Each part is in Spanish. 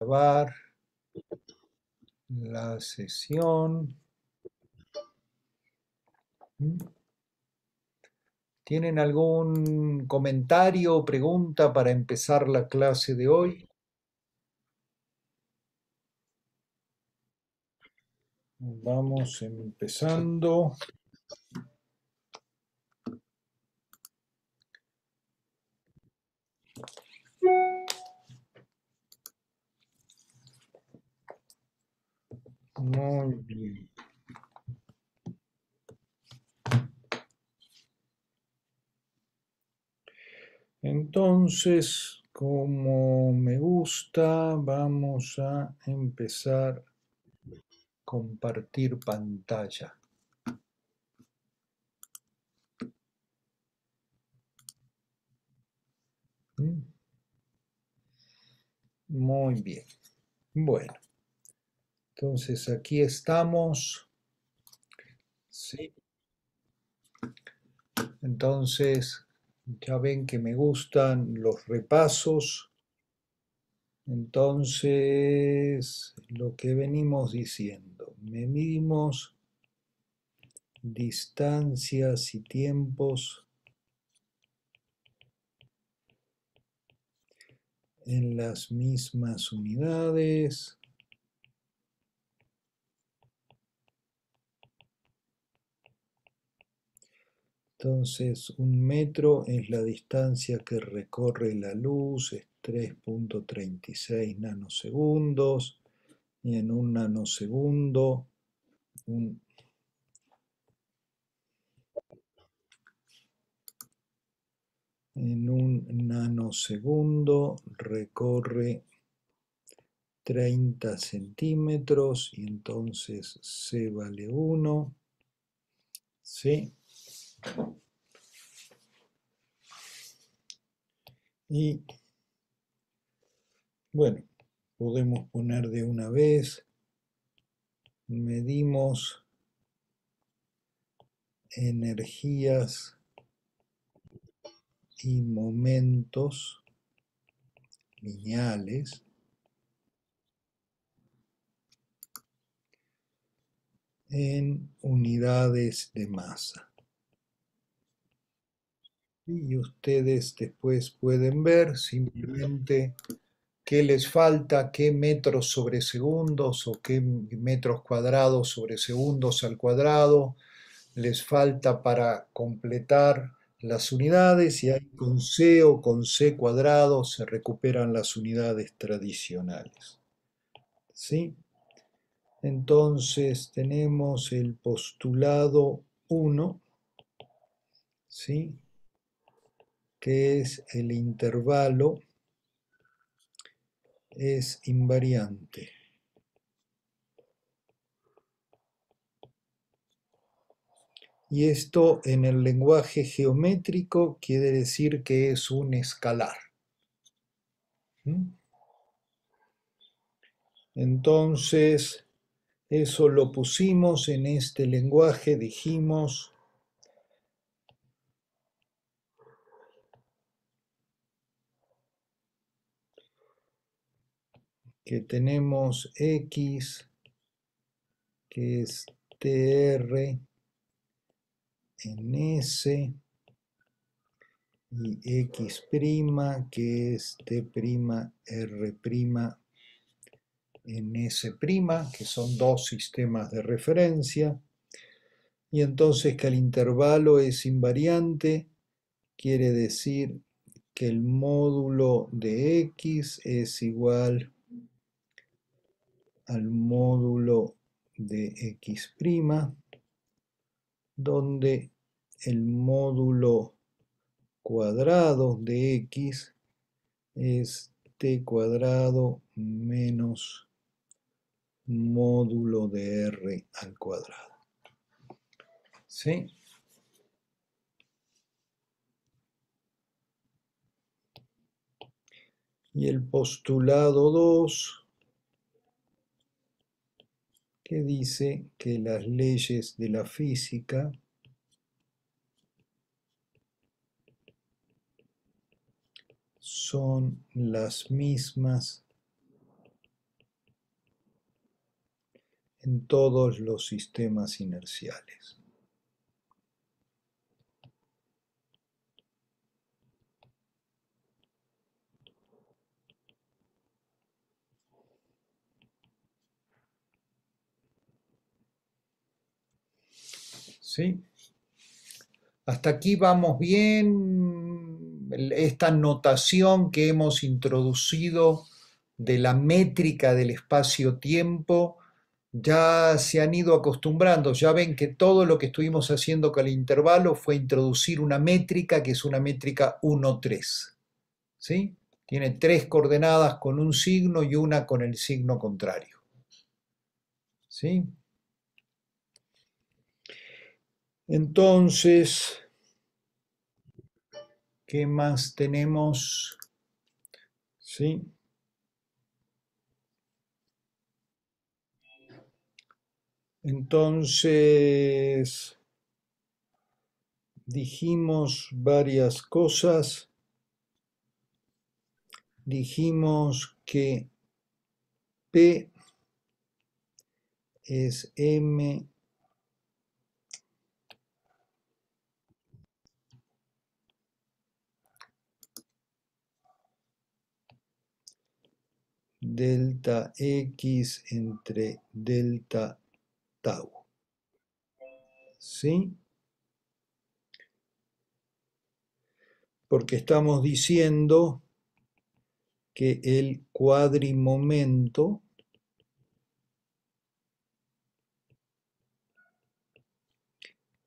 Grabar la sesión. ¿Tienen algún comentario o pregunta para empezar la clase de hoy? Vamos empezando. Muy bien. Entonces, como me gusta, vamos a empezar a compartir pantalla. Muy bien. Bueno, entonces aquí estamos. Sí. Entonces, ya ven que me gustan los repasos. Entonces, lo que venimos diciendo, medimos distancias y tiempos en las mismas unidades. Entonces, 1 metro es la distancia que recorre la luz, es 3.36 nanosegundos, y en un nanosegundo, en un nanosegundo recorre 30 centímetros y entonces C vale 1. ¿Sí? Y bueno, podemos poner de una vez, medimos energías y momentos lineales en unidades de masa. Y ustedes después pueden ver simplemente qué les falta, qué metros sobre segundos o qué metros cuadrados sobre segundos al cuadrado les falta para completar las unidades, y ahí con C o con C cuadrado se recuperan las unidades tradicionales. ¿Sí? Entonces tenemos el postulado 1, ¿sí? Que es el intervalo es invariante. Y esto en el lenguaje geométrico quiere decir que es un escalar. Entonces, eso lo pusimos en este lenguaje, dijimos que tenemos X, que es TR en S, y X', que es T'R' en S', que son dos sistemas de referencia. Y entonces que el intervalo es invariante, quiere decir que el módulo de X es igual al módulo de X', donde el módulo cuadrado de X es T cuadrado menos módulo de R al cuadrado. ¿Sí? Y el postulado 2, que dice que las leyes de la física son las mismas en todos los sistemas inerciales. ¿Sí? Hasta aquí vamos bien. Esta notación que hemos introducido de la métrica del espacio-tiempo, ya se han ido acostumbrando, ya ven que todo lo que estuvimos haciendo con el intervalo fue introducir una métrica que es una métrica 1, 3. ¿Sí? Tiene 3 coordenadas con un signo y una con el signo contrario. ¿Sí? Entonces, ¿qué más tenemos? ¿Sí? Entonces, dijimos varias cosas. Dijimos que P es M delta X entre delta tau. ¿Sí? Porque estamos diciendo que el cuadrimomento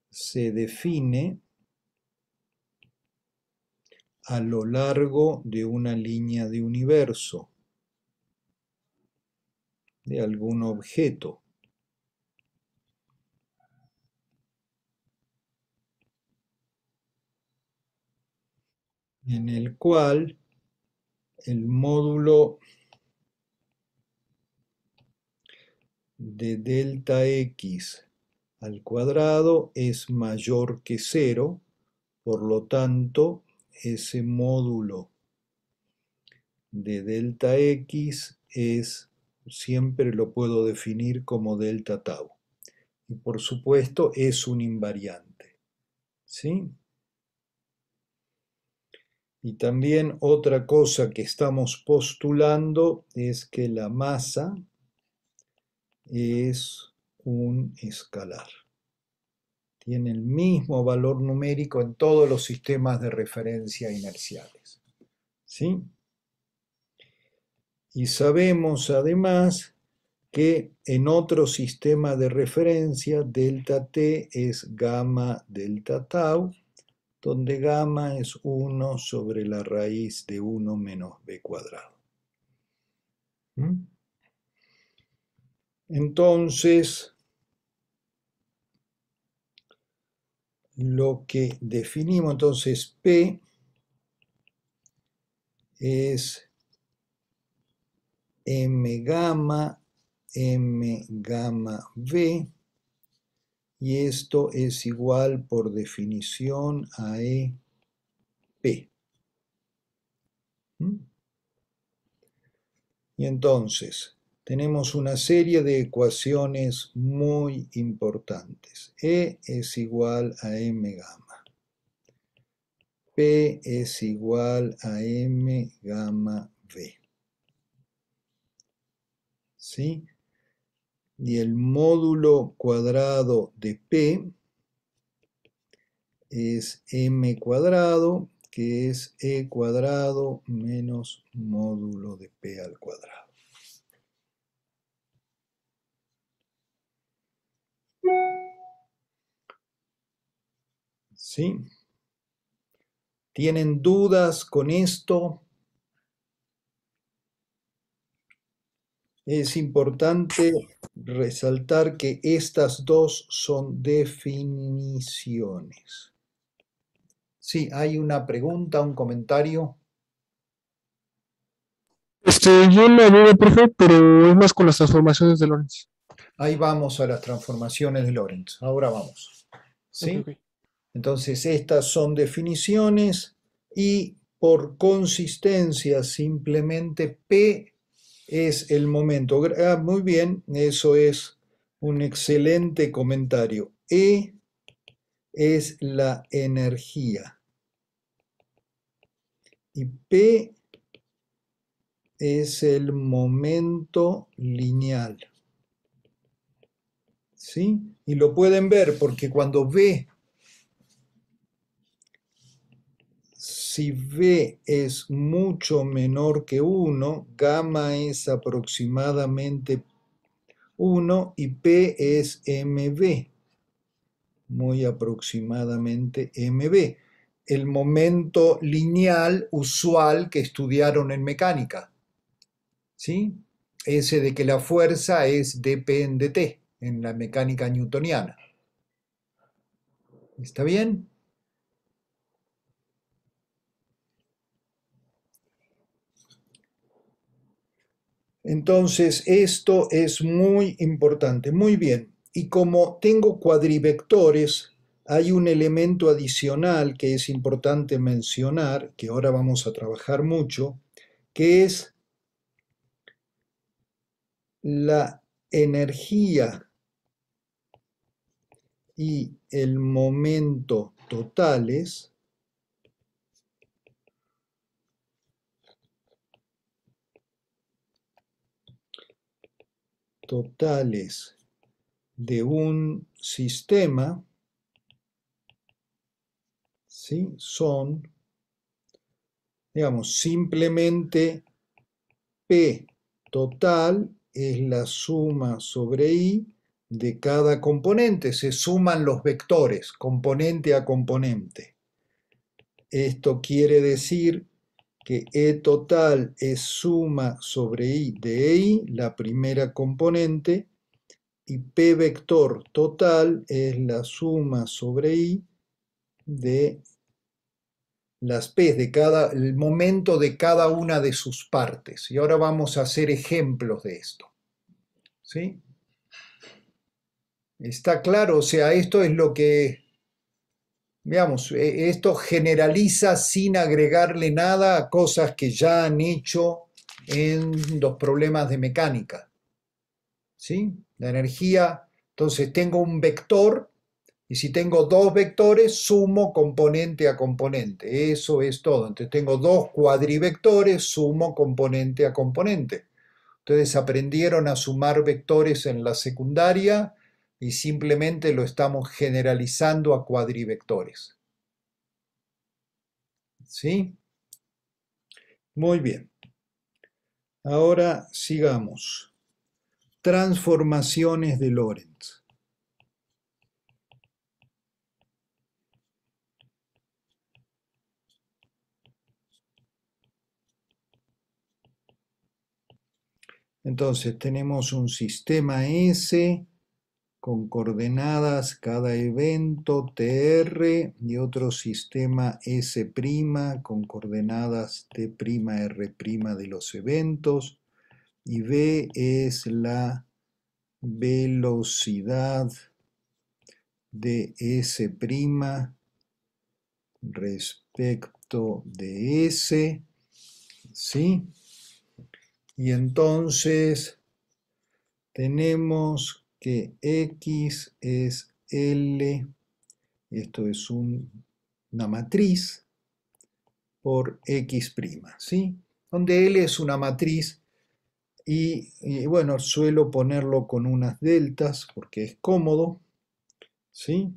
se define a lo largo de una línea de universo, de algún objeto, en el cual el módulo de delta X al cuadrado es mayor que 0, por lo tanto, ese módulo de delta X siempre lo puedo definir como delta tau. Y por supuesto es un invariante. ¿Sí? Y también otra cosa que estamos postulando es que la masa es un escalar. Tiene el mismo valor numérico en todos los sistemas de referencia inerciales. ¿Sí? Y sabemos además que en otro sistema de referencia delta t es gamma delta tau, donde gamma es 1 sobre la raíz de 1 menos b cuadrado. Entonces, lo que definimos entonces P es m gamma v, y esto es igual por definición a E P. Y entonces tenemos una serie de ecuaciones muy importantes. E es igual a m gamma. P es igual a m gamma v. ¿Sí? Y el módulo cuadrado de P es m cuadrado, que es e cuadrado menos módulo de P al cuadrado. ¿Sí? ¿Tienen dudas con esto? Es importante resaltar que estas dos son definiciones. Sí, hay una pregunta, un comentario. Yo la duda, profe, pero es más con las transformaciones de Lorentz. Ahí vamos a las transformaciones de Lorentz. Ahora vamos. Ok, ¿Sí? ok. Entonces, estas son definiciones y por consistencia simplemente P es el momento. Muy bien, eso es Un excelente comentario. E es la energía y P es el momento lineal. ¿Sí? Y lo pueden ver porque cuando V, si V es mucho menor que 1, gamma es aproximadamente 1 y P es mv, muy aproximadamente mv, el momento lineal usual que estudiaron en mecánica, ¿sí? Ese de que la fuerza es dp en dt en la mecánica newtoniana. ¿Está bien? Entonces, esto es muy importante. Muy bien. Y como tengo cuadrivectores, hay un elemento adicional que es importante mencionar, que ahora vamos a trabajar mucho, que es la energía y el momento totales de un sistema, ¿sí? Son, digamos, simplemente P total es la suma sobre I de cada componente. Se suman los vectores, componente a componente. Esto quiere decir que E total es suma sobre I de I, la primera componente, y P vector total es la suma sobre I de las P, el momento de cada una de sus partes. Y ahora vamos a hacer ejemplos de esto. ¿Sí? ¿Está claro? O sea, esto es lo que, digamos, esto generaliza sin agregarle nada a cosas que ya han hecho en los problemas de mecánica. ¿Sí? La energía, entonces tengo un vector y si tengo dos vectores, sumo componente a componente. Eso es todo. Entonces tengo dos cuadrivectores, sumo componente a componente. Ustedes aprendieron a sumar vectores en la secundaria y simplemente lo estamos generalizando a cuadrivectores. ¿Sí? Muy bien. Ahora sigamos. Transformaciones de Lorentz. Entonces tenemos un sistema S con coordenadas cada evento TR y otro sistema S' con coordenadas T'R' de los eventos, y V es la velocidad de S' respecto de S, ¿sí? Y entonces tenemos que X es L, esto es una matriz por X', ¿sí? Donde L es una matriz y bueno, suelo ponerlo con unas deltas porque es cómodo, ¿sí?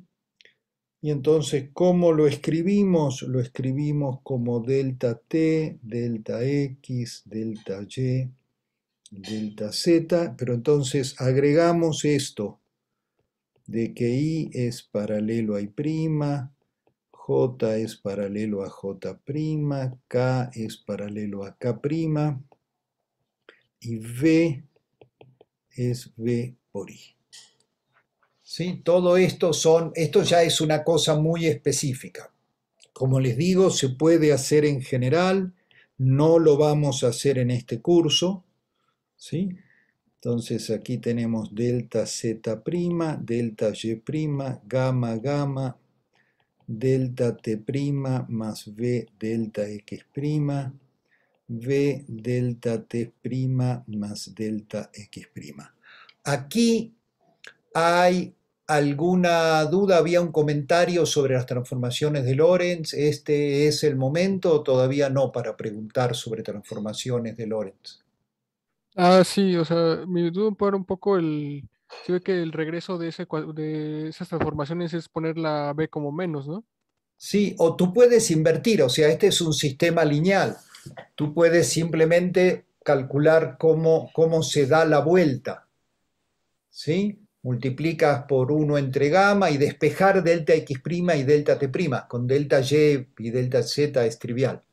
Y entonces, ¿cómo lo escribimos? Lo escribimos como delta T, delta X, delta Y, delta Z, pero entonces agregamos esto de que I es paralelo a I', J es paralelo a J', K es paralelo a K', y V es V por I. ¿Sí? Todo esto ya es una cosa muy específica. Como les digo, se puede hacer en general, no lo vamos a hacer en este curso, ¿sí? Entonces aquí tenemos delta Z', delta Y', gamma, gamma, delta T' más V delta X', V delta T' más delta X'. Aquí ¿Hay alguna duda? ¿Había un comentario sobre las transformaciones de Lorentz? ¿Este es el momento o todavía no para preguntar sobre transformaciones de Lorentz? Ah, sí, o sea, mi duda por un poco si ve que el regreso de esas transformaciones es poner la B como menos, ¿no? Sí, o tú puedes invertir, o sea, este es un sistema lineal. Tú puedes simplemente calcular cómo se da la vuelta, ¿sí? Multiplicas por uno entre gamma y despejar delta x' y delta t'. Con delta y y delta z es trivial,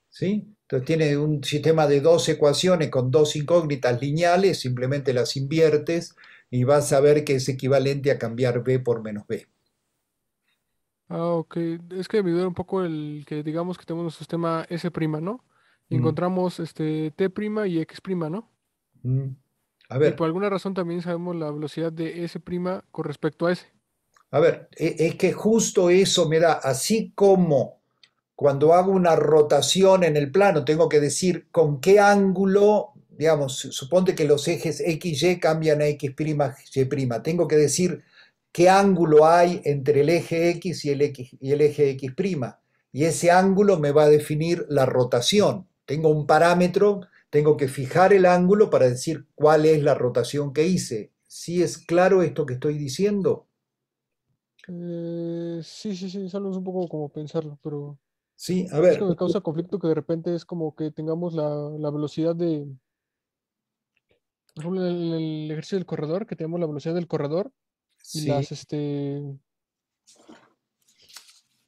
¿sí? Entonces tiene un sistema de dos ecuaciones con dos incógnitas lineales, simplemente las inviertes y vas a ver que es equivalente a cambiar b por menos b. Ah, ok. Es que me duda un poco el que digamos que tenemos un sistema S', ¿no? Y Mm, encontramos T' y X', ¿no? mm. A Y ver, por alguna razón también sabemos la velocidad de S' con respecto a S. es que justo eso me da, así como cuando hago una rotación en el plano, tengo que decir con qué ángulo, digamos, suponte que los ejes X, Y cambian a X', Y', tengo que decir qué ángulo hay entre el eje X y el eje X', y ese ángulo me va a definir la rotación. Tengo un parámetro, tengo que fijar el ángulo para decir cuál es la rotación que hice. ¿Sí es claro esto que estoy diciendo? Sí, sí, sí, solo es un poco como pensarlo, pero Sí, a es que ver, me causa conflicto que de repente es como que tengamos la velocidad por ejemplo, en el ejercicio del corredor, que tenemos la velocidad del corredor y sí.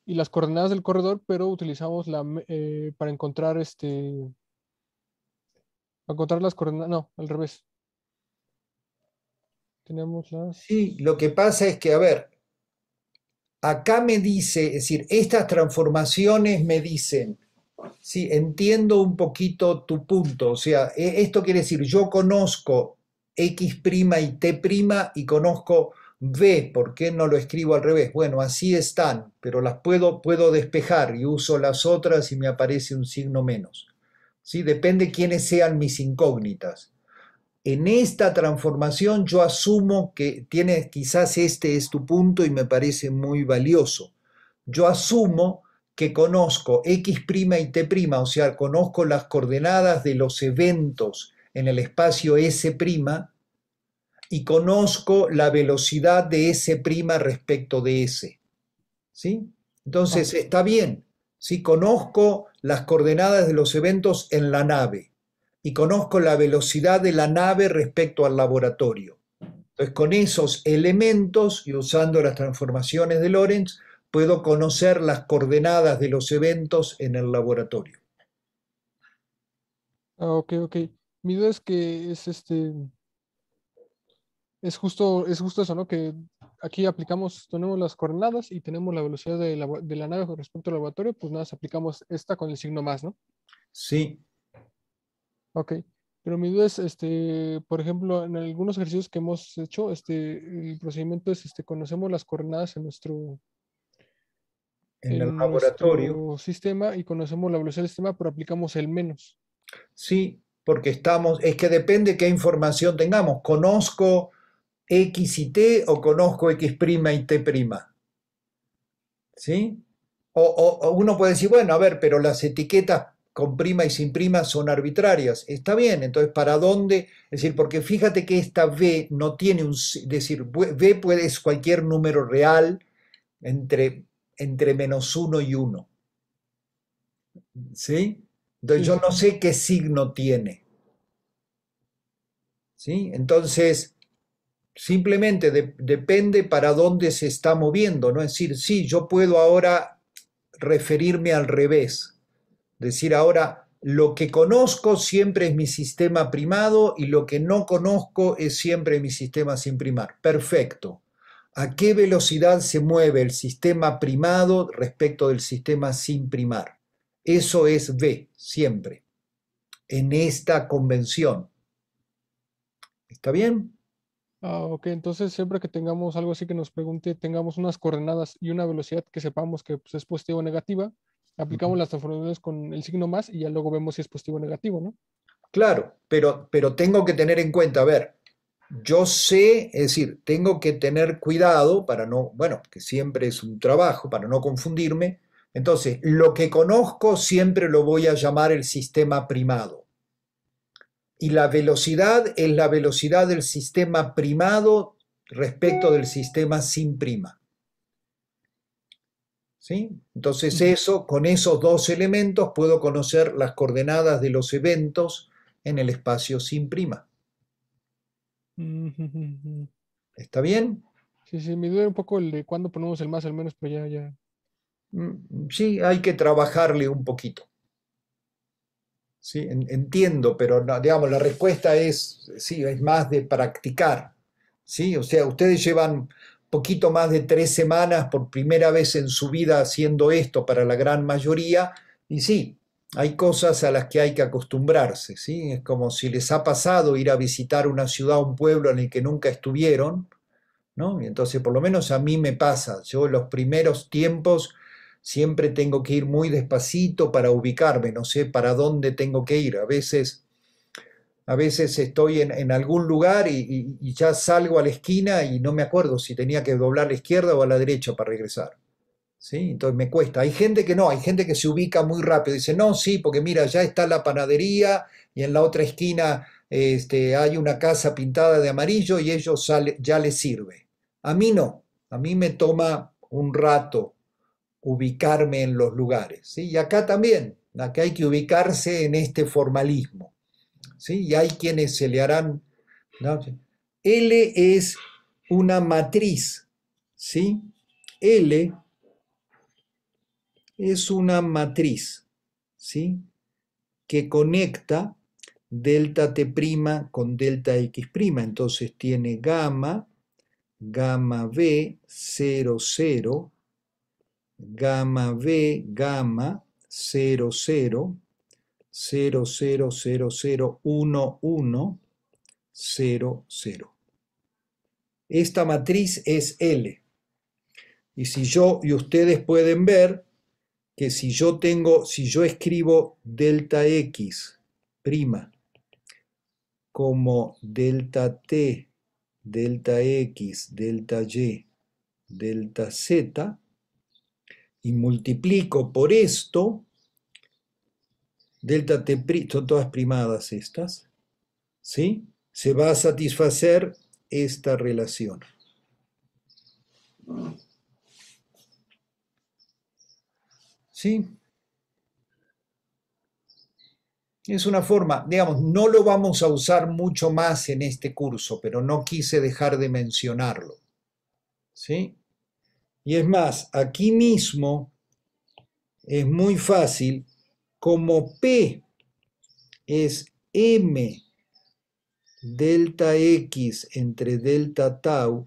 y las coordenadas del corredor, pero utilizamos para encontrar para encontrar las coordenadas, no, al revés. Tenemos Sí, las. lo que pasa es que, a ver, acá me dice, es decir, estas transformaciones me dicen, sí, entiendo un poquito tu punto, o sea, esto quiere decir, yo conozco X' y T' y conozco V, ¿por qué no lo escribo al revés? Bueno, así están, pero las puedo despejar y uso las otras y me aparece un signo menos. ¿Sí? Depende quiénes sean mis incógnitas. En esta transformación yo asumo que tiene, quizás este es tu punto y me parece muy valioso. Yo asumo que conozco X' y T', o sea, conozco las coordenadas de los eventos en el espacio S' y conozco la velocidad de S' respecto de S. ¿Sí? Ah, Entonces está bien. ¿Sí? Conozco las coordenadas de los eventos en la nave y conozco la velocidad de la nave respecto al laboratorio. Entonces, con esos elementos y usando las transformaciones de Lorentz, puedo conocer las coordenadas de los eventos en el laboratorio. ok, ok. Mi duda es que es justo eso, ¿no? Que aquí tenemos las coordenadas y tenemos la velocidad de la nave con respecto al laboratorio, pues nada, aplicamos esta con el signo más, ¿no? Sí, Ok. Pero mi duda es, por ejemplo, en algunos ejercicios que hemos hecho, el procedimiento es, conocemos las coordenadas en el en laboratorio. nuestro sistema y conocemos la velocidad del sistema, pero aplicamos el menos. Sí, porque es que depende qué información tengamos. ¿Conozco X y T o conozco X' y T'? ¿Sí? O uno puede decir, bueno, a ver, pero las etiquetas con prima y sin prima son arbitrarias. Está bien, entonces, ¿para dónde? Es decir, porque fíjate que esta V no tiene es decir, V puede ser cualquier número real entre, entre -1 y 1. ¿Sí? Entonces, Sí, yo sí, no sé qué signo tiene. ¿Sí? Entonces, simplemente depende para dónde se está moviendo, ¿no? Es decir, sí, yo puedo ahora referirme al revés. Decir ahora, lo que conozco siempre es mi sistema primado y lo que no conozco es siempre mi sistema sin primar. Perfecto. ¿A qué velocidad se mueve el sistema primado respecto del sistema sin primar? Eso es V, siempre, en esta convención. ¿Está bien? ah, ok, entonces siempre que tengamos algo así que nos pregunte, tengamos unas coordenadas y una velocidad que sepamos que pues, es positiva o negativa, aplicamos las transformaciones con el signo más y ya luego vemos si es positivo o negativo, ¿no? Claro, pero tengo que tener en cuenta, a ver, yo sé, es decir, tengo que tener cuidado para no, bueno, que siempre es un trabajo, para no confundirme. Entonces, lo que conozco siempre lo voy a llamar el sistema primado. Y la velocidad es la velocidad del sistema primado respecto del sistema sin prima. ¿Sí? Entonces Ujú, eso, con esos dos elementos puedo conocer las coordenadas de los eventos en el espacio sin prima. ujú, ujú. ¿Está bien? Sí, sí, me duele un poco el de cuándo ponemos el más, el menos, pero ya, ya. Sí, hay que trabajarle un poquito. Sí, entiendo, pero no, digamos, la respuesta es, sí, es más de practicar. ¿Sí? O sea, ustedes llevan poquito más de 3 semanas por primera vez en su vida haciendo esto para la gran mayoría, y sí, hay cosas a las que hay que acostumbrarse, ¿sí? Es como si les ha pasado ir a visitar una ciudad, un pueblo en el que nunca estuvieron, ¿no? Y entonces, por lo menos a mí me pasa, yo en los primeros tiempos siempre tengo que ir muy despacito para ubicarme, no sé para dónde tengo que ir. A veces estoy en algún lugar y ya salgo a la esquina y no me acuerdo si tenía que doblar a la izquierda o a la derecha para regresar. ¿Sí? Entonces me cuesta. Hay gente que no, hay gente que se ubica muy rápido. Dice, no, sí, porque mira, ya está la panadería y en la otra esquina hay una casa pintada de amarillo y ellos ya les sirve. A mí no, a mí me toma un rato ubicarme en los lugares. ¿Sí? Y acá también, acá hay que ubicarse en este formalismo. ¿Sí? Y hay quienes se le harán, ¿no? L es una matriz, ¿sí? L es una matriz, ¿sí? Que conecta delta T' con delta X'. Entonces tiene gamma, gamma B, 0, 0, gamma B, gamma, 0, 0, 0, 0, 0, 0, 1, 1, 0, 0. Esta matriz es L. Y ustedes pueden ver que si yo escribo delta X prima como delta T, delta X, delta Y, delta Z, y multiplico por esto, delta T, son todas primadas estas, ¿sí? Se va a satisfacer esta relación. ¿Sí? Es una forma, digamos, no lo vamos a usar mucho más en este curso, pero no quise dejar de mencionarlo. ¿Sí? Y es más, aquí mismo es muy fácil, como P es M delta X entre delta tau,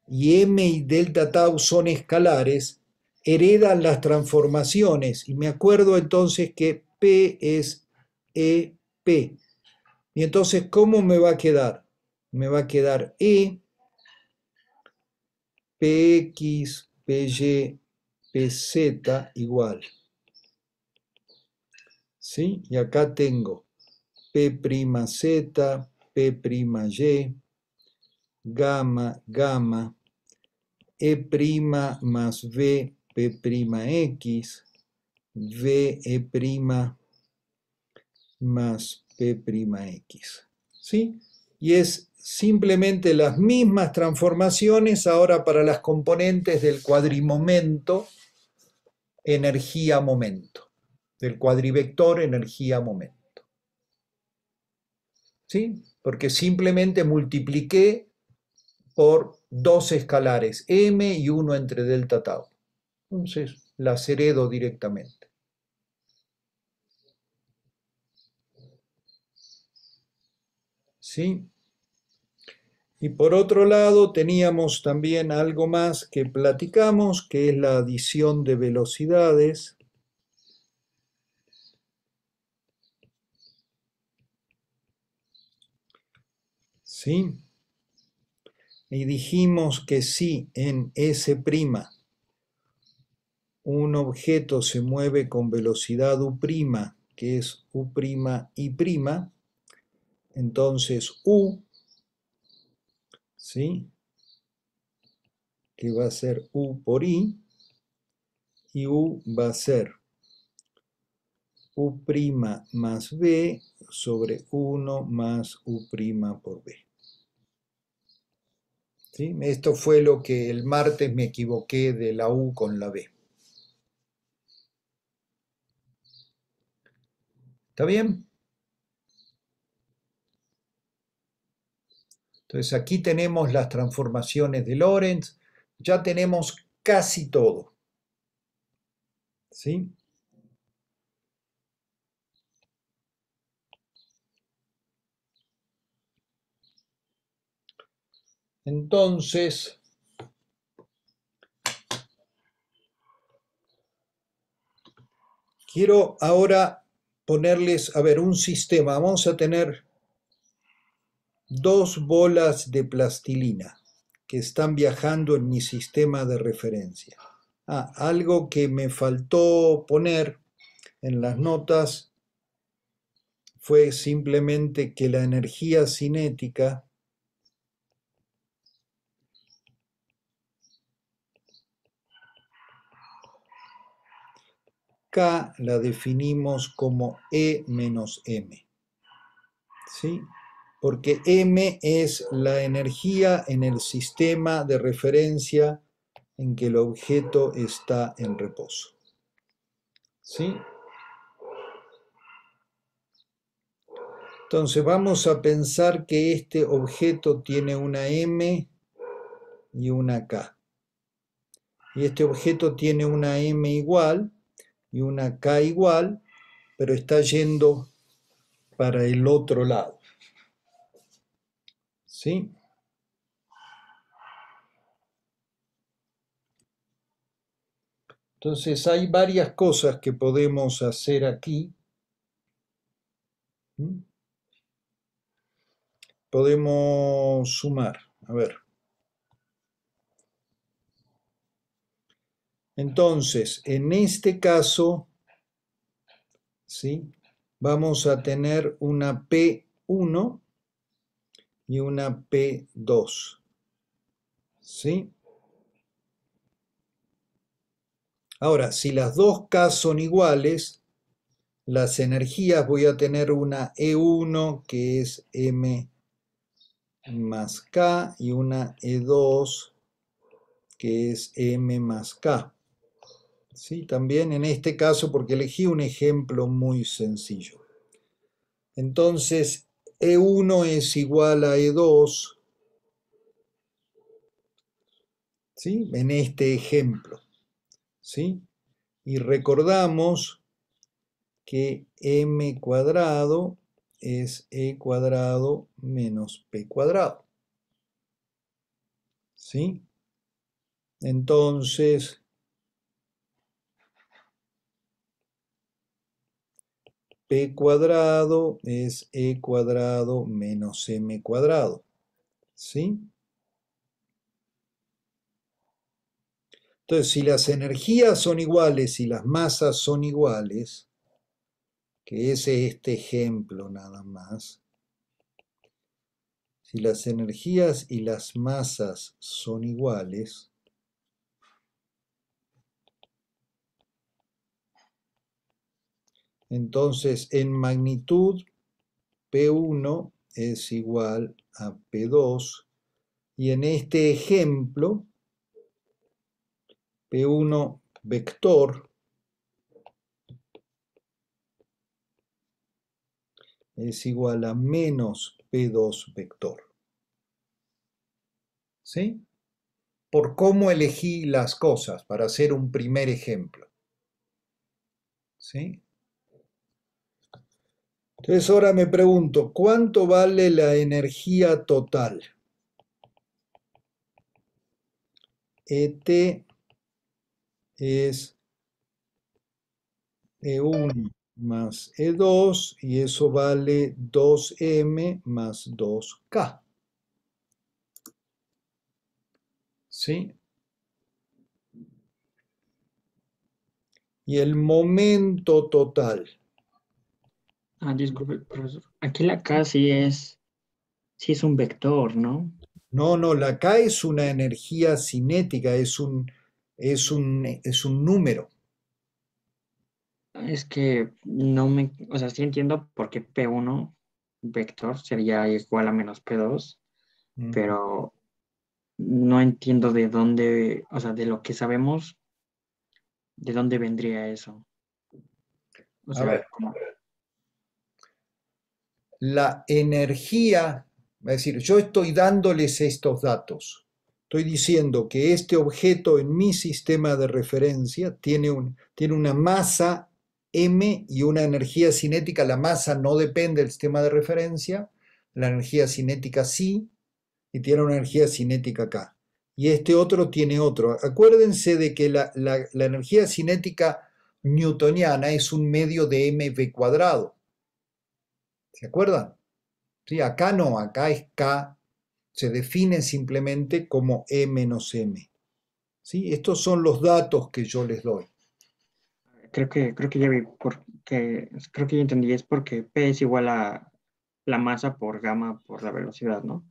y M y delta tau son escalares, heredan las transformaciones, y me acuerdo entonces que P es EP. Y entonces, ¿cómo me va a quedar? Me va a quedar E, PX, PY, PZ igual. ¿Sí? Y acá tengo P'Z, P'Y, gamma, gamma, E' más V, P'X, VE' más P'X. ¿Sí? Y es simplemente las mismas transformaciones ahora para las componentes del cuadrimomento energía-momento, del cuadrivector energía-momento. ¿Sí? Porque simplemente multipliqué por dos escalares, m y uno entre delta tau. Entonces las heredo directamente. ¿Sí? Y por otro lado teníamos también algo más que platicamos, que es la adición de velocidades. ¿Sí? Y dijimos que si en S' un objeto se mueve con velocidad U', que es U', I', entonces U ¿sí? Que va a ser U por I, y U va a ser U' más B sobre 1 más U' por B. ¿Sí? Esto fue lo que el martes me equivoqué de la U con la B. ¿Está bien? Entonces aquí tenemos las transformaciones de Lorentz. Ya tenemos casi todo. ¿Sí? Entonces, quiero ahora ponerles, a ver, un sistema. Vamos a tener dos bolas de plastilina que están viajando en mi sistema de referencia. Algo que me faltó poner en las notas fue simplemente que la energía cinética K la definimos como E menos M, ¿sí? Porque M es la energía en el sistema de referencia en que el objeto está en reposo, ¿sí? Entonces vamos a pensar que este objeto tiene una M y una K. Y este objeto tiene una M igual y una K igual, pero está yendo para el otro lado. ¿Sí? Entonces hay varias cosas que podemos hacer aquí. Podemos sumar. A ver. Entonces, en este caso, ¿sí? Vamos a tener una P1 y una P2. ¿Sí? Ahora, si las dos K son iguales, las energías voy a tener una E1 que es M más K y una E2 que es M más K. ¿Sí? También en este caso porque elegí un ejemplo muy sencillo. Entonces, E1 es igual a E2, ¿sí? En este ejemplo, ¿sí? Y recordamos que M cuadrado es E cuadrado menos P cuadrado, ¿sí? Entonces, P cuadrado es E cuadrado menos M cuadrado, ¿sí? Entonces, si las energías son iguales y las masas son iguales, que es este ejemplo nada más, si las energías y las masas son iguales, entonces en magnitud P1 es igual a P2 y en este ejemplo P1 vector es igual a menos P2 vector. ¿Sí? Por cómo elegí las cosas para hacer un primer ejemplo. ¿Sí? Entonces ahora me pregunto, ¿cuánto vale la energía total? ET es E1 más E2 y eso vale 2M más 2K. ¿Sí? Y el momento total. Disculpe, profesor. Aquí la K sí es un vector, ¿no? No, no, la K es una energía cinética, es un número. Es que no me, o sea, sí entiendo por qué P1 vector sería igual a menos P2, Ujú. pero no entiendo de dónde, o sea, de lo que sabemos, de dónde vendría eso. O A ver, sea, como, la energía, es decir, yo estoy dándoles estos datos. Estoy diciendo que este objeto en mi sistema de referencia tiene una masa m y una energía cinética. La masa no depende del sistema de referencia, la energía cinética sí, y tiene una energía cinética acá. Y este otro tiene otro. Acuérdense de que la energía cinética newtoniana es un medio de mv cuadrado. ¿Se acuerdan? Sí, acá no, acá es K, se define simplemente como E menos M. ¿Sí? Estos son los datos que yo les doy. creo que ya vi, creo que ya entendí, es porque P es igual a la masa por gamma por la velocidad, ¿no?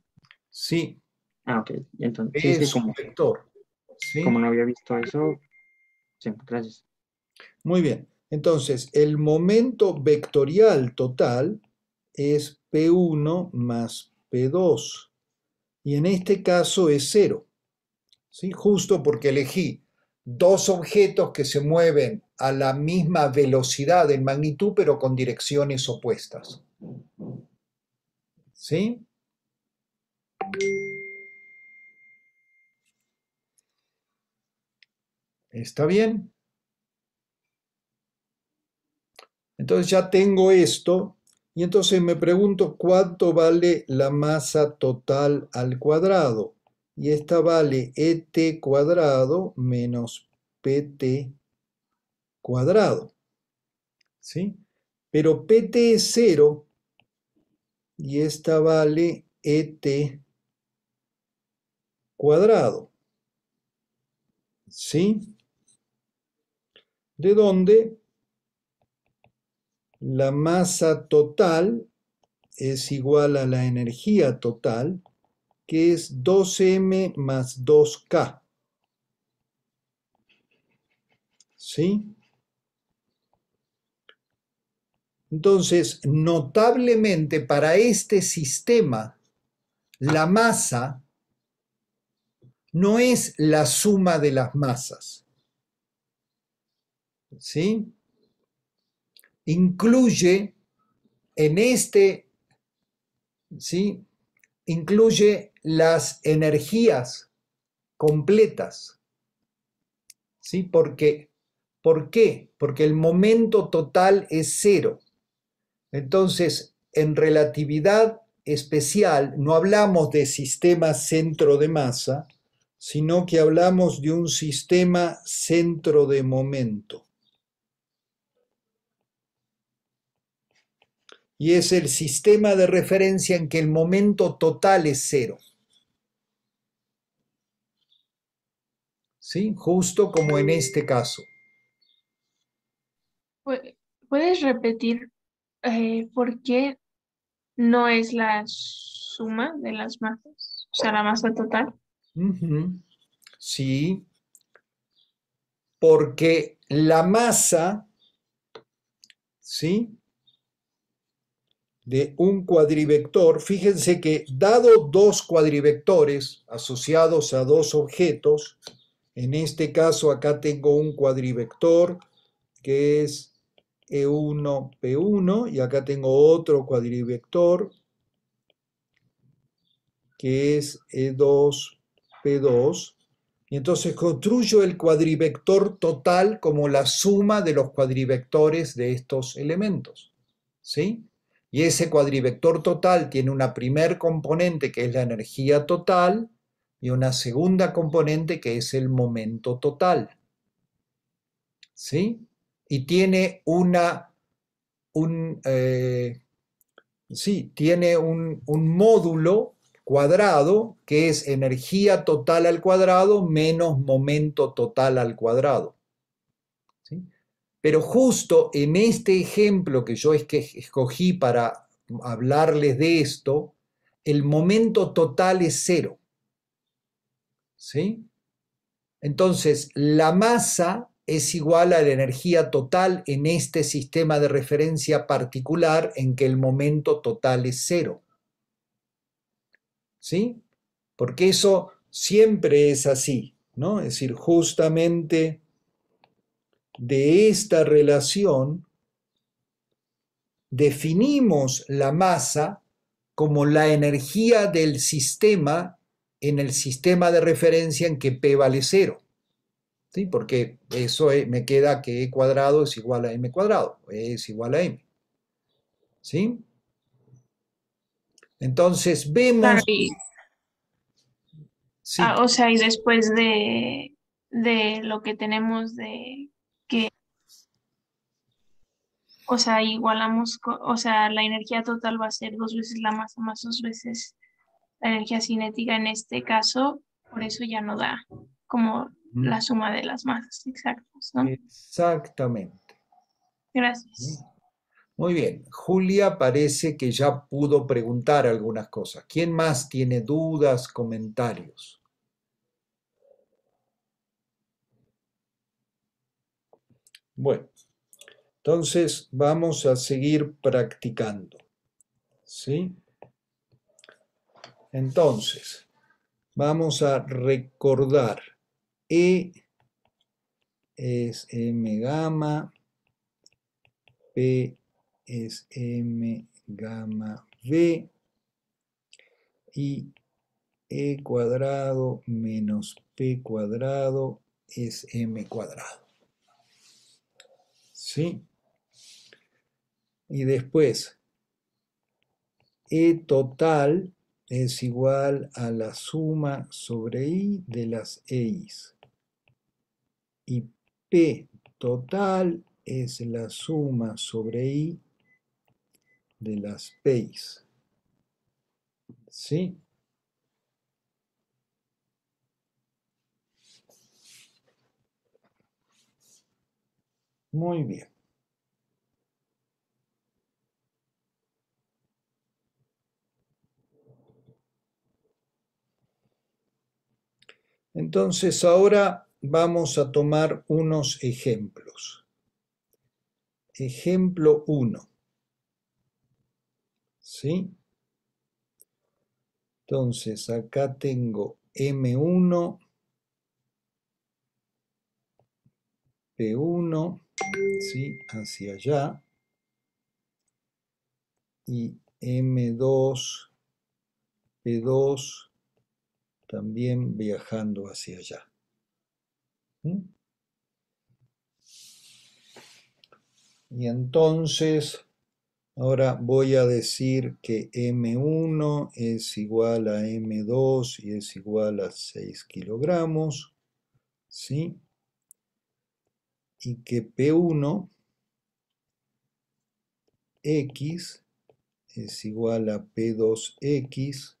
Sí, Ah, ok, y entonces, sí, es que es un vector. ¿Sí? como no había visto eso, sí, gracias. Muy bien. Entonces, el momento vectorial total es P1 más P2. Y en este caso es cero. ¿Sí? Justo porque elegí dos objetos que se mueven a la misma velocidad en magnitud, pero con direcciones opuestas. ¿Sí? ¿Está bien? Entonces ya tengo esto y entonces me pregunto cuánto vale la masa total al cuadrado. Y esta vale ET cuadrado menos PT cuadrado. ¿Sí? Pero PT es cero y esta vale ET cuadrado. ¿Sí? De donde la masa total es igual a la energía total, que es 2m más 2k. ¿Sí? Entonces, notablemente para este sistema, la masa no es la suma de las masas. ¿Sí? Incluye en este, ¿sí? Incluye las energías completas. ¿Sí? ¿Por qué? Porque el momento total es cero. Entonces, en relatividad especial no hablamos de sistema centro de masa, sino que hablamos de un sistema centro de momento. Y es el sistema de referencia en que el momento total es cero. ¿Sí? Justo como en este caso. ¿Puedes repetir por qué no es la suma de las masas? O sea, la masa total. Ujú. Sí, porque la masa, ¿sí? De un cuadrivector, fíjense que dado dos cuadrivectores asociados a dos objetos, en este caso acá tengo un cuadrivector que es E1, P1, y acá tengo otro cuadrivector que es E2, P2, y entonces construyo el cuadrivector total como la suma de los cuadrivectores de estos elementos, ¿sí? Y ese cuadrivector total tiene una primer componente que es la energía total y una segunda componente que es el momento total, ¿sí? Y tiene tiene un módulo cuadrado que es energía total al cuadrado menos momento total al cuadrado. ¿Sí? Pero justo en este ejemplo que yo escogí para hablarles de esto, el momento total es cero. ¿Sí? Entonces, la masa es igual a la energía total en este sistema de referencia particular en que el momento total es cero. ¿Sí? Porque eso siempre es así, ¿no? Es decir, justamente de esta relación definimos la masa como la energía del sistema en el sistema de referencia en que P vale cero. ¿Sí? Porque eso me queda que E cuadrado es igual a M cuadrado, E es igual a M. ¿Sí? Entonces Claro, vemos, sí, o sea, y después de lo que tenemos de que, o sea, igualamos, o sea, la energía total va a ser 2 veces la masa más 2 veces la energía cinética en este caso, por eso ya no da como la suma de las masas exactas, ¿no? exactamente. Gracias. Muy bien, Julia parece que ya pudo preguntar algunas cosas. ¿Quién más tiene dudas, comentarios? Bueno, entonces vamos a seguir practicando. ¿Sí? Entonces, vamos a recordar. E es M gamma, P es M gamma V y E cuadrado menos P cuadrado es M cuadrado. ¿Sí? Y después, E total es igual a la suma sobre I de las EIs. Y P total es la suma sobre I de las P's. ¿Sí? Muy bien. Entonces ahora vamos a tomar unos ejemplos. Ejemplo 1. ¿Sí? Entonces acá tengo M1, P1, ¿sí? Hacia allá. Y M2, P2, también viajando hacia allá. ¿Mm? Y entonces, ahora voy a decir que M1 es igual a M2 y es igual a 6 kilogramos, ¿sí? Y que P1 X es igual a P2X,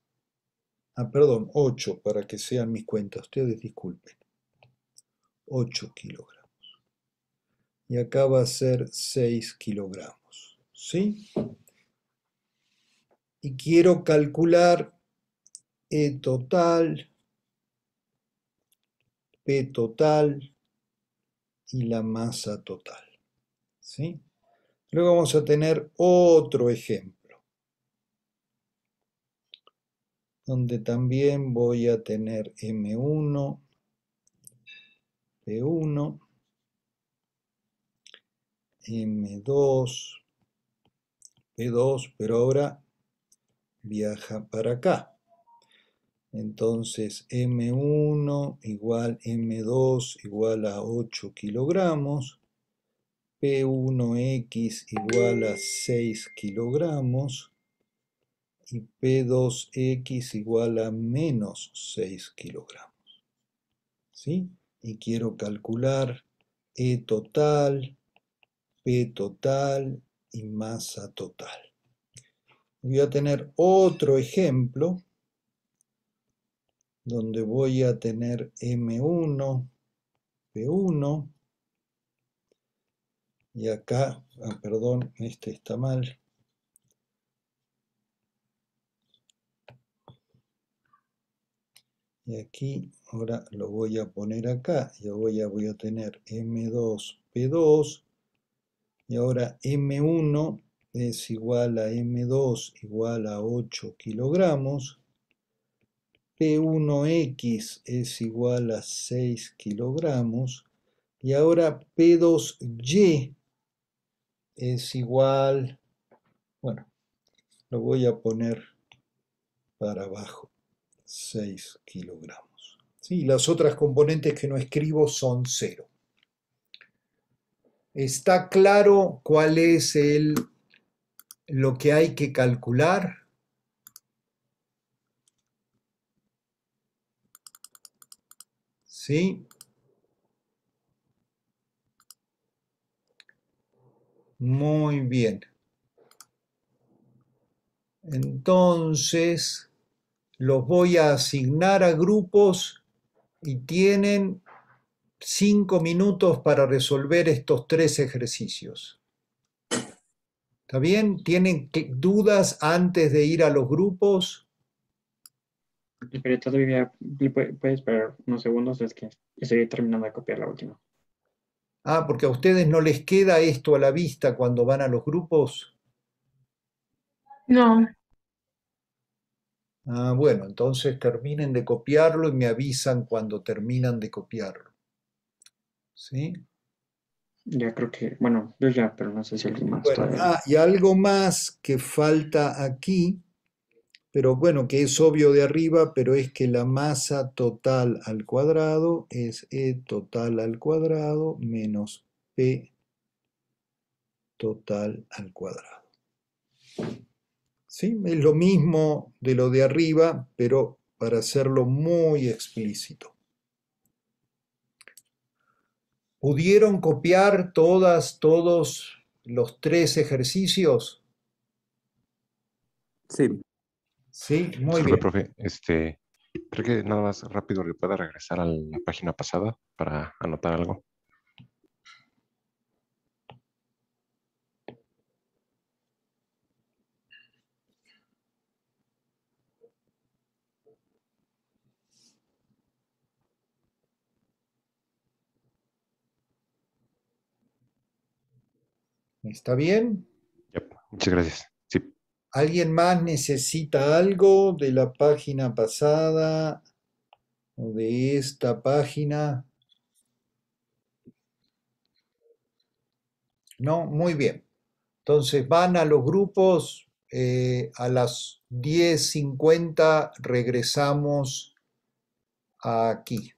perdón, 8 para que sean mis cuentas, ustedes disculpen, 8 kilogramos. Y acá va a ser 6 kilogramos, ¿sí? Y quiero calcular E total, P total y la masa total, ¿sí? Luego vamos a tener otro ejemplo, donde también voy a tener M1, P1, M2, P2, pero ahora viaja para acá. Entonces M1 igual M2 igual a 8 kilogramos, P1X igual a 6 kilogramos y P2X igual a menos 6 kilogramos. ¿Sí? Y quiero calcular E total, P total y masa total. Voy a tener otro ejemplo donde voy a tener M1, P1, y acá, perdón, este está mal. Y aquí ahora lo voy a poner acá. Ya voy a tener M2P2. Y ahora M1 es igual a M2 igual a 8 kilogramos. P1X es igual a 6 kilogramos. Y ahora P2Y es igual, bueno, lo voy a poner para abajo, 6 kilogramos. ¿Sí? Las otras componentes que no escribo son 0. ¿Está claro cuál es lo que hay que calcular? ¿Sí? Muy bien. Entonces, los voy a asignar a grupos y tienen 5 minutos para resolver estos 3 ejercicios. ¿Está bien? ¿Tienen dudas antes de ir a los grupos? Pero todavía puede esperar unos segundos, es que estoy terminando de copiar la última. Ah, porque a ustedes no les queda esto a la vista cuando van a los grupos. No, Ah, bueno, entonces terminen de copiarlo y me avisan cuando terminan de copiarlo. ¿Sí? Ya creo que, bueno, yo ya, pero no sé si alguien más Bueno, todavía. y algo más que falta aquí, pero bueno, que es obvio de arriba, pero es que la masa total al cuadrado es E total al cuadrado menos P total al cuadrado. ¿Sí? Es lo mismo de lo de arriba, pero para hacerlo muy explícito. ¿Pudieron copiar todos los 3 ejercicios? Sí. Sí, muy Disculpe, bien. profe, creo que nada más rápido le pueda regresar a la página pasada para anotar algo. ¿Está bien? Yep, muchas gracias. Sí, ¿Alguien más necesita algo de la página pasada o de esta página? No, muy bien. Entonces van a los grupos, a las 10:50 regresamos aquí.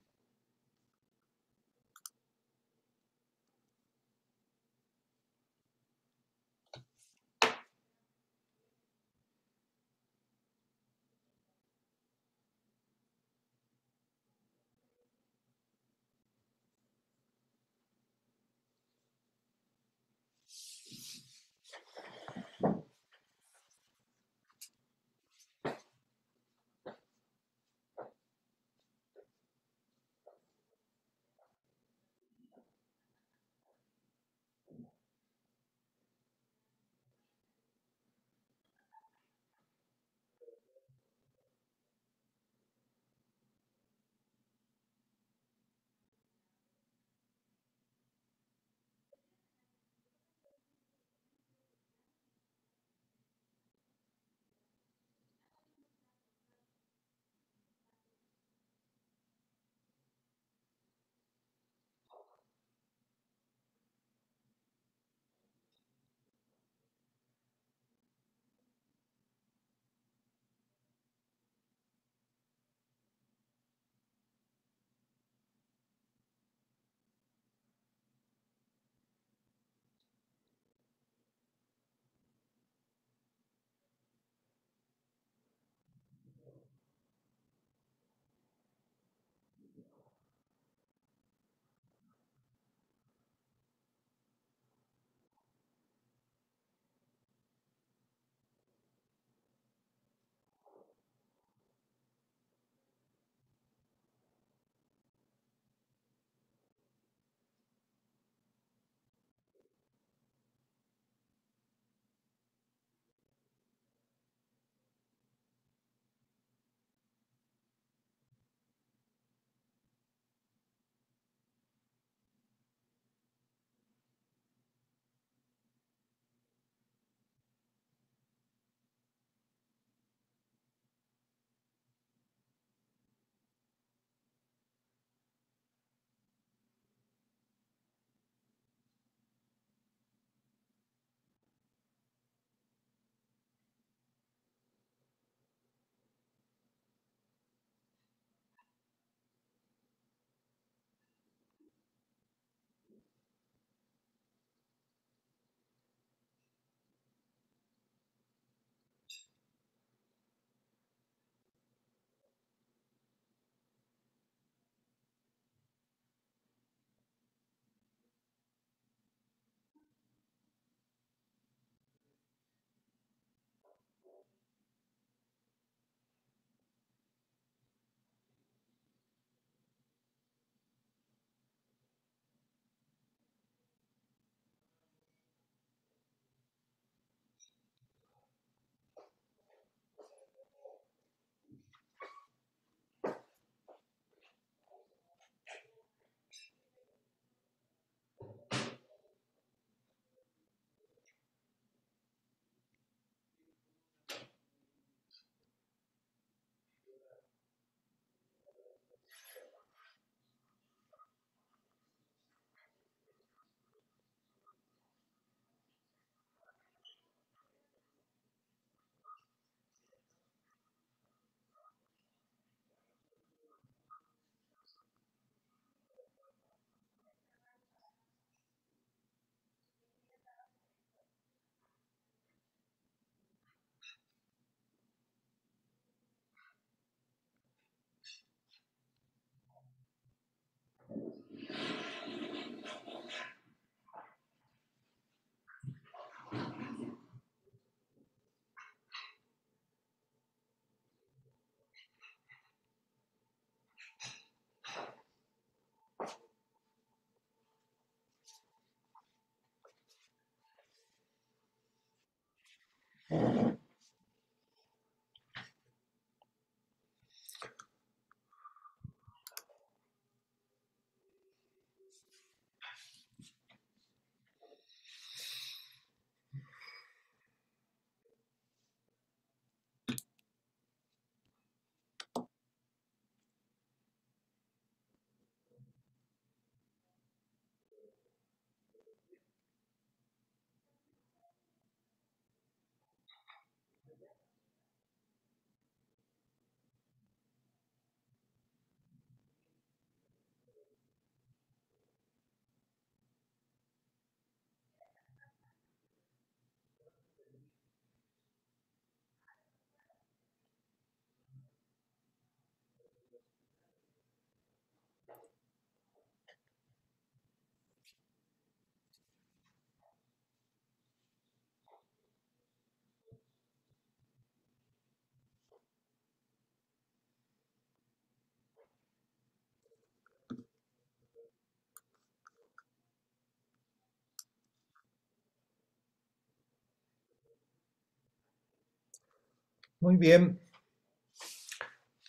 Muy bien,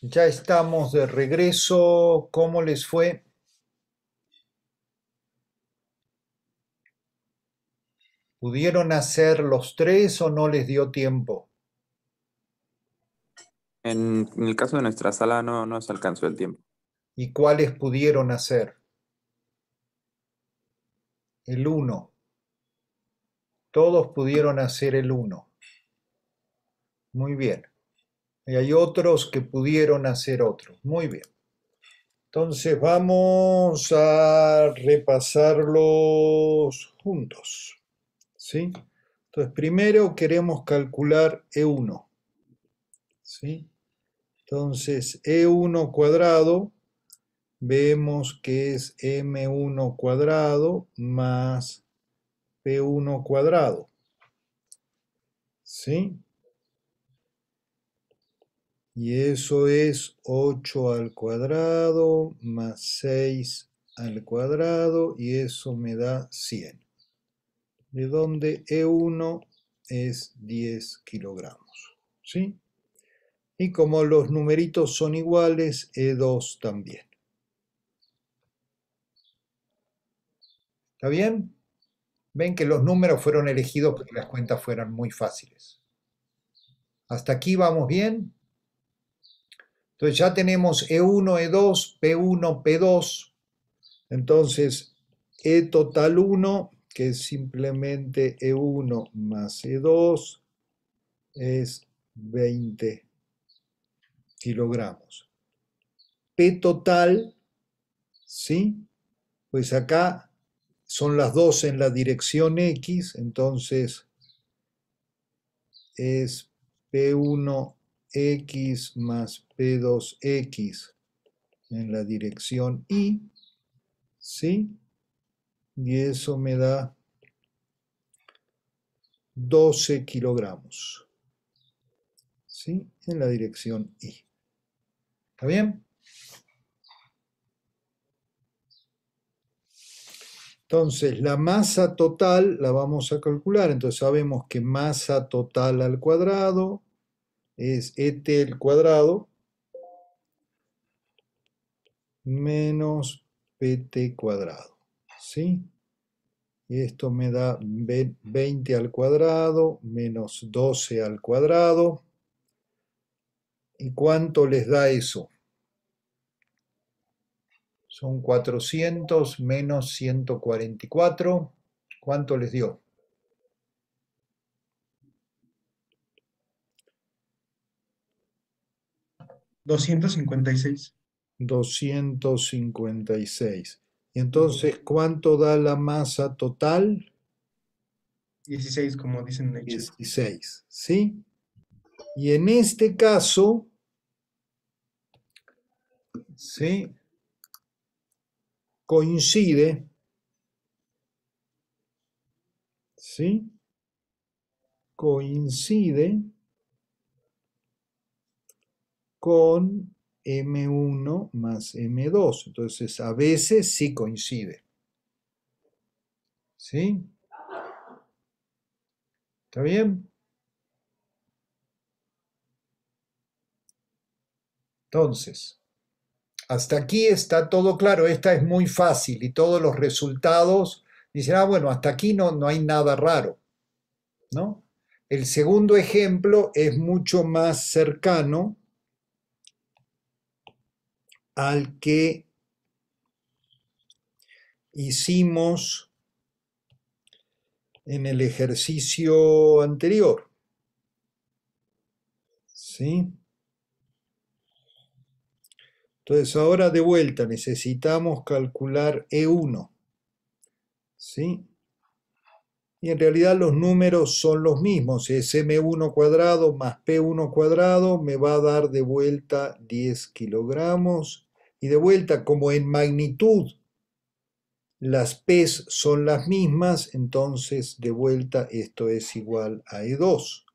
ya estamos de regreso. ¿Cómo les fue? ¿Pudieron hacer los tres o no les dio tiempo? En el caso de nuestra sala no nos alcanzó el tiempo. ¿Y cuáles pudieron hacer? El 1. Todos pudieron hacer el 1. Muy bien. Y hay otros que pudieron hacer otro. Muy bien. Entonces vamos a repasarlos juntos. ¿Sí? Entonces primero queremos calcular E1. ¿Sí? Entonces E1 cuadrado, vemos que es M1 cuadrado más P1 cuadrado. ¿Sí? Y eso es 8 al cuadrado más 6 al cuadrado y eso me da 100. De donde E1 es 10 kilogramos. ¿Sí? Y como los numeritos son iguales, E2 también. ¿Está bien? Ven que los números fueron elegidos para que las cuentas fueran muy fáciles. ¿Hasta aquí vamos bien? Entonces ya tenemos E1, E2, P1, P2. Entonces E total 1, que es simplemente E1 más E2, es 20 kilogramos. P total, ¿sí? Pues acá son las dos en la dirección X, entonces es P1X más P2X en la dirección Y, ¿sí? Y eso me da 12 kilogramos, ¿sí? En la dirección Y. ¿Está bien? Entonces, la masa total la vamos a calcular. Entonces, sabemos que masa total al cuadrado es ET al cuadrado menos PT cuadrado, ¿sí? Y esto me da 20 al cuadrado menos 12 al cuadrado. ¿Y cuánto les da eso? Son 400 menos 144. ¿Cuánto les dio? 256. 256. Y entonces, ¿cuánto da la masa total? 16, como dicen en el chat. 16, ¿sí? Y en este caso, ¿sí? Coincide, ¿sí? Coincide con M1 más M2. Entonces, a veces sí coincide. ¿Sí? ¿Está bien? Entonces, hasta aquí está todo claro. Esta es muy fácil y todos los resultados dicen, bueno, hasta aquí no hay nada raro, ¿no? El segundo ejemplo es mucho más cercano al que hicimos en el ejercicio anterior. ¿Sí? Entonces ahora de vuelta necesitamos calcular E1. ¿Sí? Y en realidad los números son los mismos. Es M1 cuadrado más P1 cuadrado me va a dar de vuelta 10 kilogramos. Y de vuelta, como en magnitud las P's son las mismas, entonces de vuelta esto es igual a E2.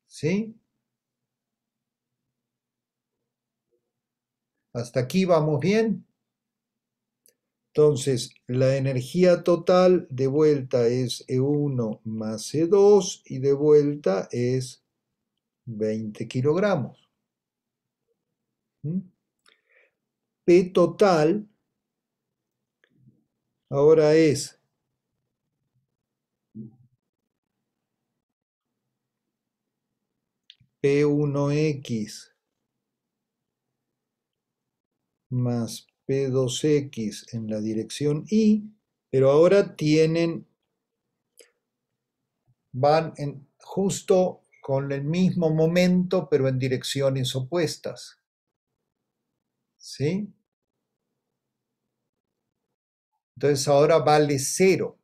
¿Sí? ¿Hasta aquí vamos bien? Entonces, la energía total de vuelta es E1 más E2 y de vuelta es 20 kilogramos. P total ahora es P1X más P2X en la dirección Y, pero ahora van justo con el mismo momento, pero en direcciones opuestas. ¿Sí? Entonces ahora vale 0.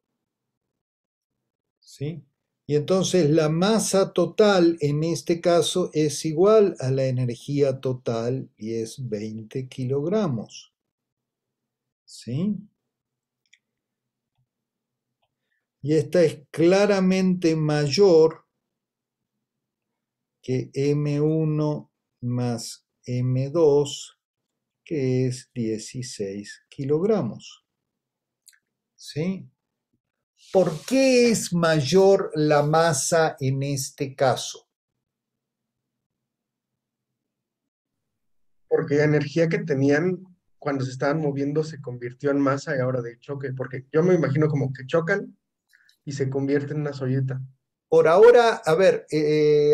¿Sí? Y entonces la masa total en este caso es igual a la energía total y es 20 kilogramos. ¿Sí? Y esta es claramente mayor que M1 más M2, que es 16 kilogramos. ¿Sí? ¿Por qué es mayor la masa en este caso? Porque la energía que tenían cuando se estaban moviendo se convirtió en masa y ahora de choque, porque yo me imagino como que chocan y se convierte en una solleta. Por ahora, a ver,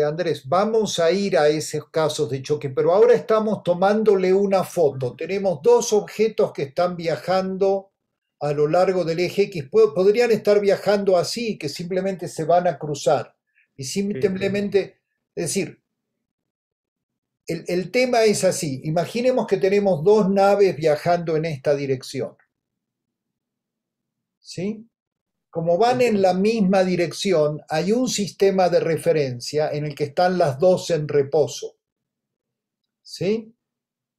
Andrés, vamos a ir a esos casos de choque, pero ahora estamos tomándole una foto. Tenemos dos objetos que están viajando a lo largo del eje X. Podrían estar viajando así, que simplemente se van a cruzar. Y simplemente, es decir, el tema es así. Imaginemos que tenemos dos naves viajando en esta dirección. ¿Sí? Como van en la misma dirección, hay un sistema de referencia en el que están las dos en reposo. ¿Sí?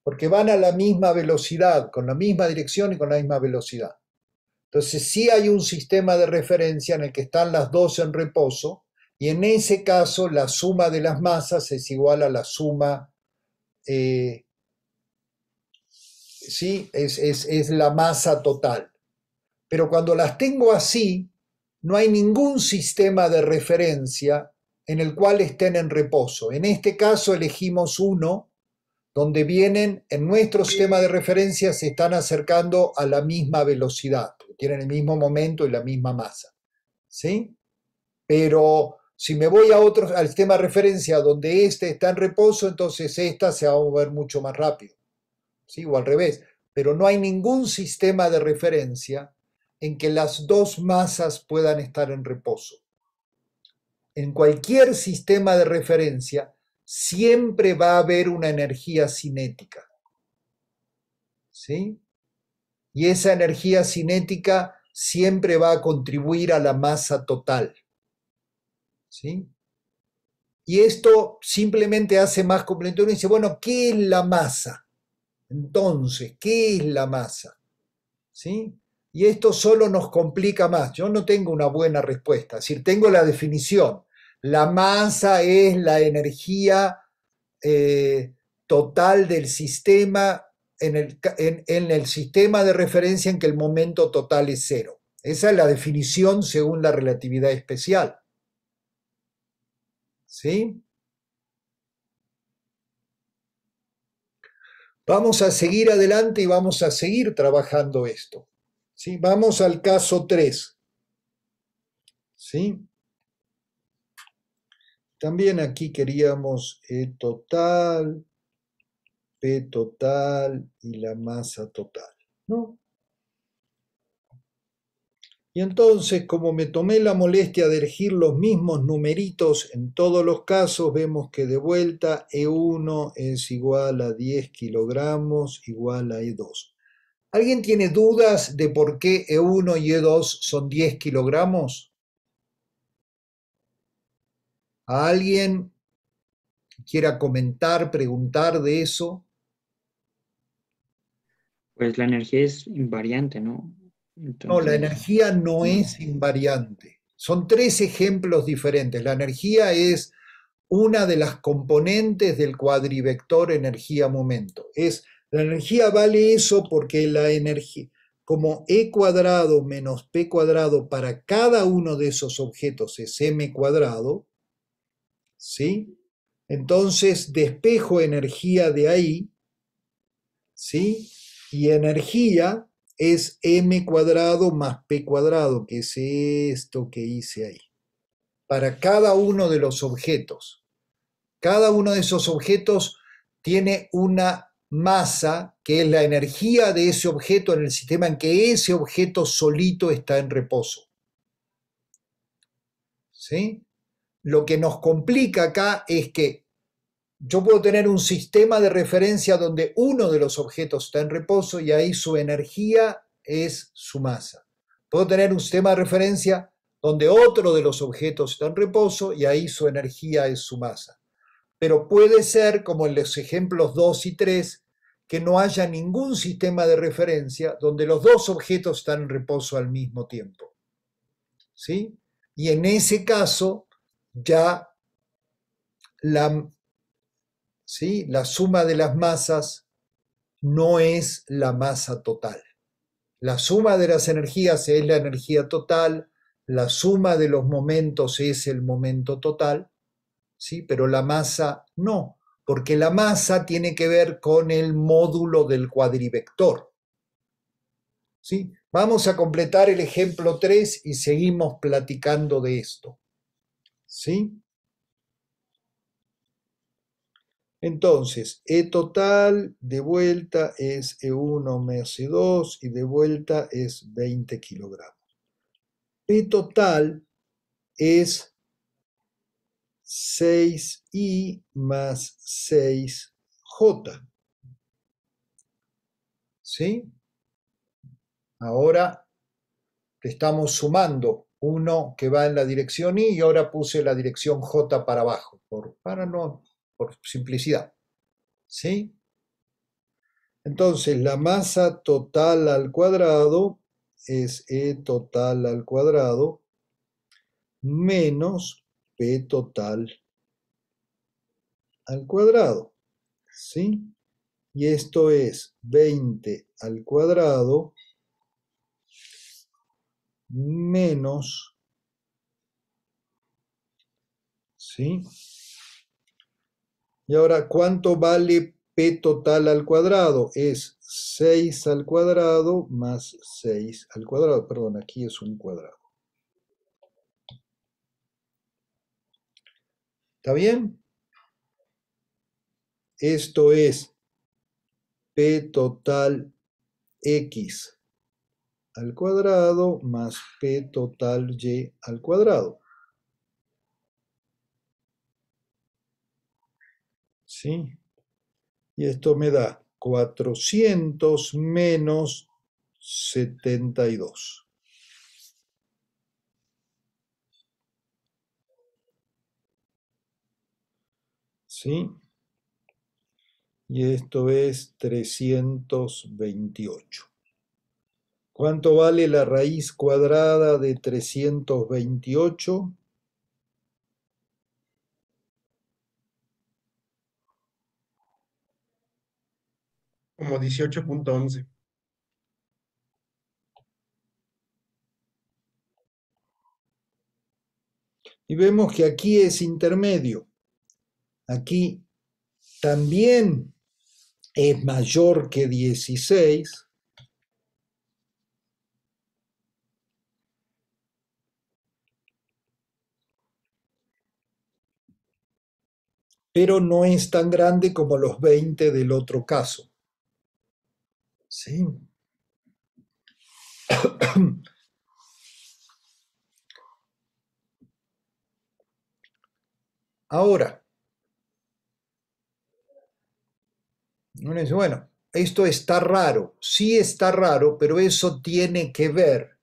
Porque van a la misma velocidad, con la misma dirección y con la misma velocidad. Entonces sí hay un sistema de referencia en el que están las dos en reposo y en ese caso la suma de las masas es igual a la suma, ¿sí? Es la masa total. Pero cuando las tengo así, no hay ningún sistema de referencia en el cual estén en reposo. En este caso elegimos uno donde vienen, en nuestro sistema de referencia se están acercando a la misma velocidad, tienen el mismo momento y la misma masa. ¿Sí? Pero si me voy al sistema de referencia donde este está en reposo, entonces esta se va a mover mucho más rápido. ¿Sí? O al revés. Pero no hay ningún sistema de referencia en que las dos masas puedan estar en reposo. En cualquier sistema de referencia siempre va a haber una energía cinética. ¿Sí? Y esa energía cinética siempre va a contribuir a la masa total. ¿Sí? Y esto simplemente hace más completo. Uno dice, bueno, ¿qué es la masa? Entonces, ¿qué es la masa? ¿Sí? Y esto solo nos complica más. Yo no tengo una buena respuesta. Es decir, tengo la definición. La masa es la energía total del sistema en el sistema de referencia en que el momento total es cero. Esa es la definición según la relatividad especial. ¿Sí? Vamos a seguir adelante y vamos a seguir trabajando esto. ¿Sí? Vamos al caso 3. ¿Sí? También aquí queríamos E total, P total y la masa total, ¿no? Y entonces, como me tomé la molestia de elegir los mismos numeritos en todos los casos, vemos que de vuelta E1 es igual a 10 kilogramos igual a E2. ¿Alguien tiene dudas de por qué E1 y E2 son 10 kilogramos? ¿A alguien quiera comentar, preguntar de eso? Pues la energía es invariante, ¿no? No, la Entonces, energía no es invariante. Son 3 ejemplos diferentes. La energía es una de las componentes del cuadrivector energía-momento. La energía vale eso porque la energía, como E cuadrado menos P cuadrado para cada uno de esos objetos es M cuadrado, ¿sí? Entonces despejo energía de ahí, ¿sí? Y energía es M cuadrado más P cuadrado, que es esto que hice ahí, para cada uno de los objetos. Cada uno de esos objetos tiene una masa, que es la energía de ese objeto en el sistema en que ese objeto solito está en reposo. ¿Sí? Lo que nos complica acá es que yo puedo tener un sistema de referencia donde uno de los objetos está en reposo y ahí su energía es su masa. Puedo tener un sistema de referencia donde otro de los objetos está en reposo y ahí su energía es su masa. Pero puede ser, como en los ejemplos 2 y 3, que no haya ningún sistema de referencia donde los dos objetos están en reposo al mismo tiempo. ¿Sí? Y en ese caso, ya ¿sí? La suma de las masas no es la masa total. La suma de las energías es la energía total, la suma de los momentos es el momento total, ¿sí? Pero la masa no, porque la masa tiene que ver con el módulo del cuadrivector. ¿Sí? Vamos a completar el ejemplo 3 y seguimos platicando de esto. ¿Sí? Entonces, E total de vuelta es E1 más E2 y de vuelta es 20 kilogramos. P total es 6I más 6J. ¿Sí? Ahora estamos sumando uno que va en la dirección I y ahora puse la dirección J para abajo, por simplicidad. ¿Sí? Entonces, la masa total al cuadrado es E total al cuadrado menos P total al cuadrado. ¿Sí? Y esto es 20 al cuadrado menos, ¿sí? Y ahora, ¿cuánto vale P total al cuadrado? Es 6 al cuadrado más 6 al cuadrado. Perdón, aquí es un cuadrado. ¿Está bien? Esto es P total X al cuadrado más P total Y al cuadrado. ¿Sí? Y esto me da 400 menos 72. ¿Sí? Y esto es 328. ¿Cuánto vale la raíz cuadrada de 328? Como 18.11. Y vemos que aquí es intermedio. Aquí también es mayor que 16, pero no es tan grande como los 20 del otro caso. ¿Sí? Ahora, uno dice, bueno, esto está raro. Sí está raro, pero eso tiene que ver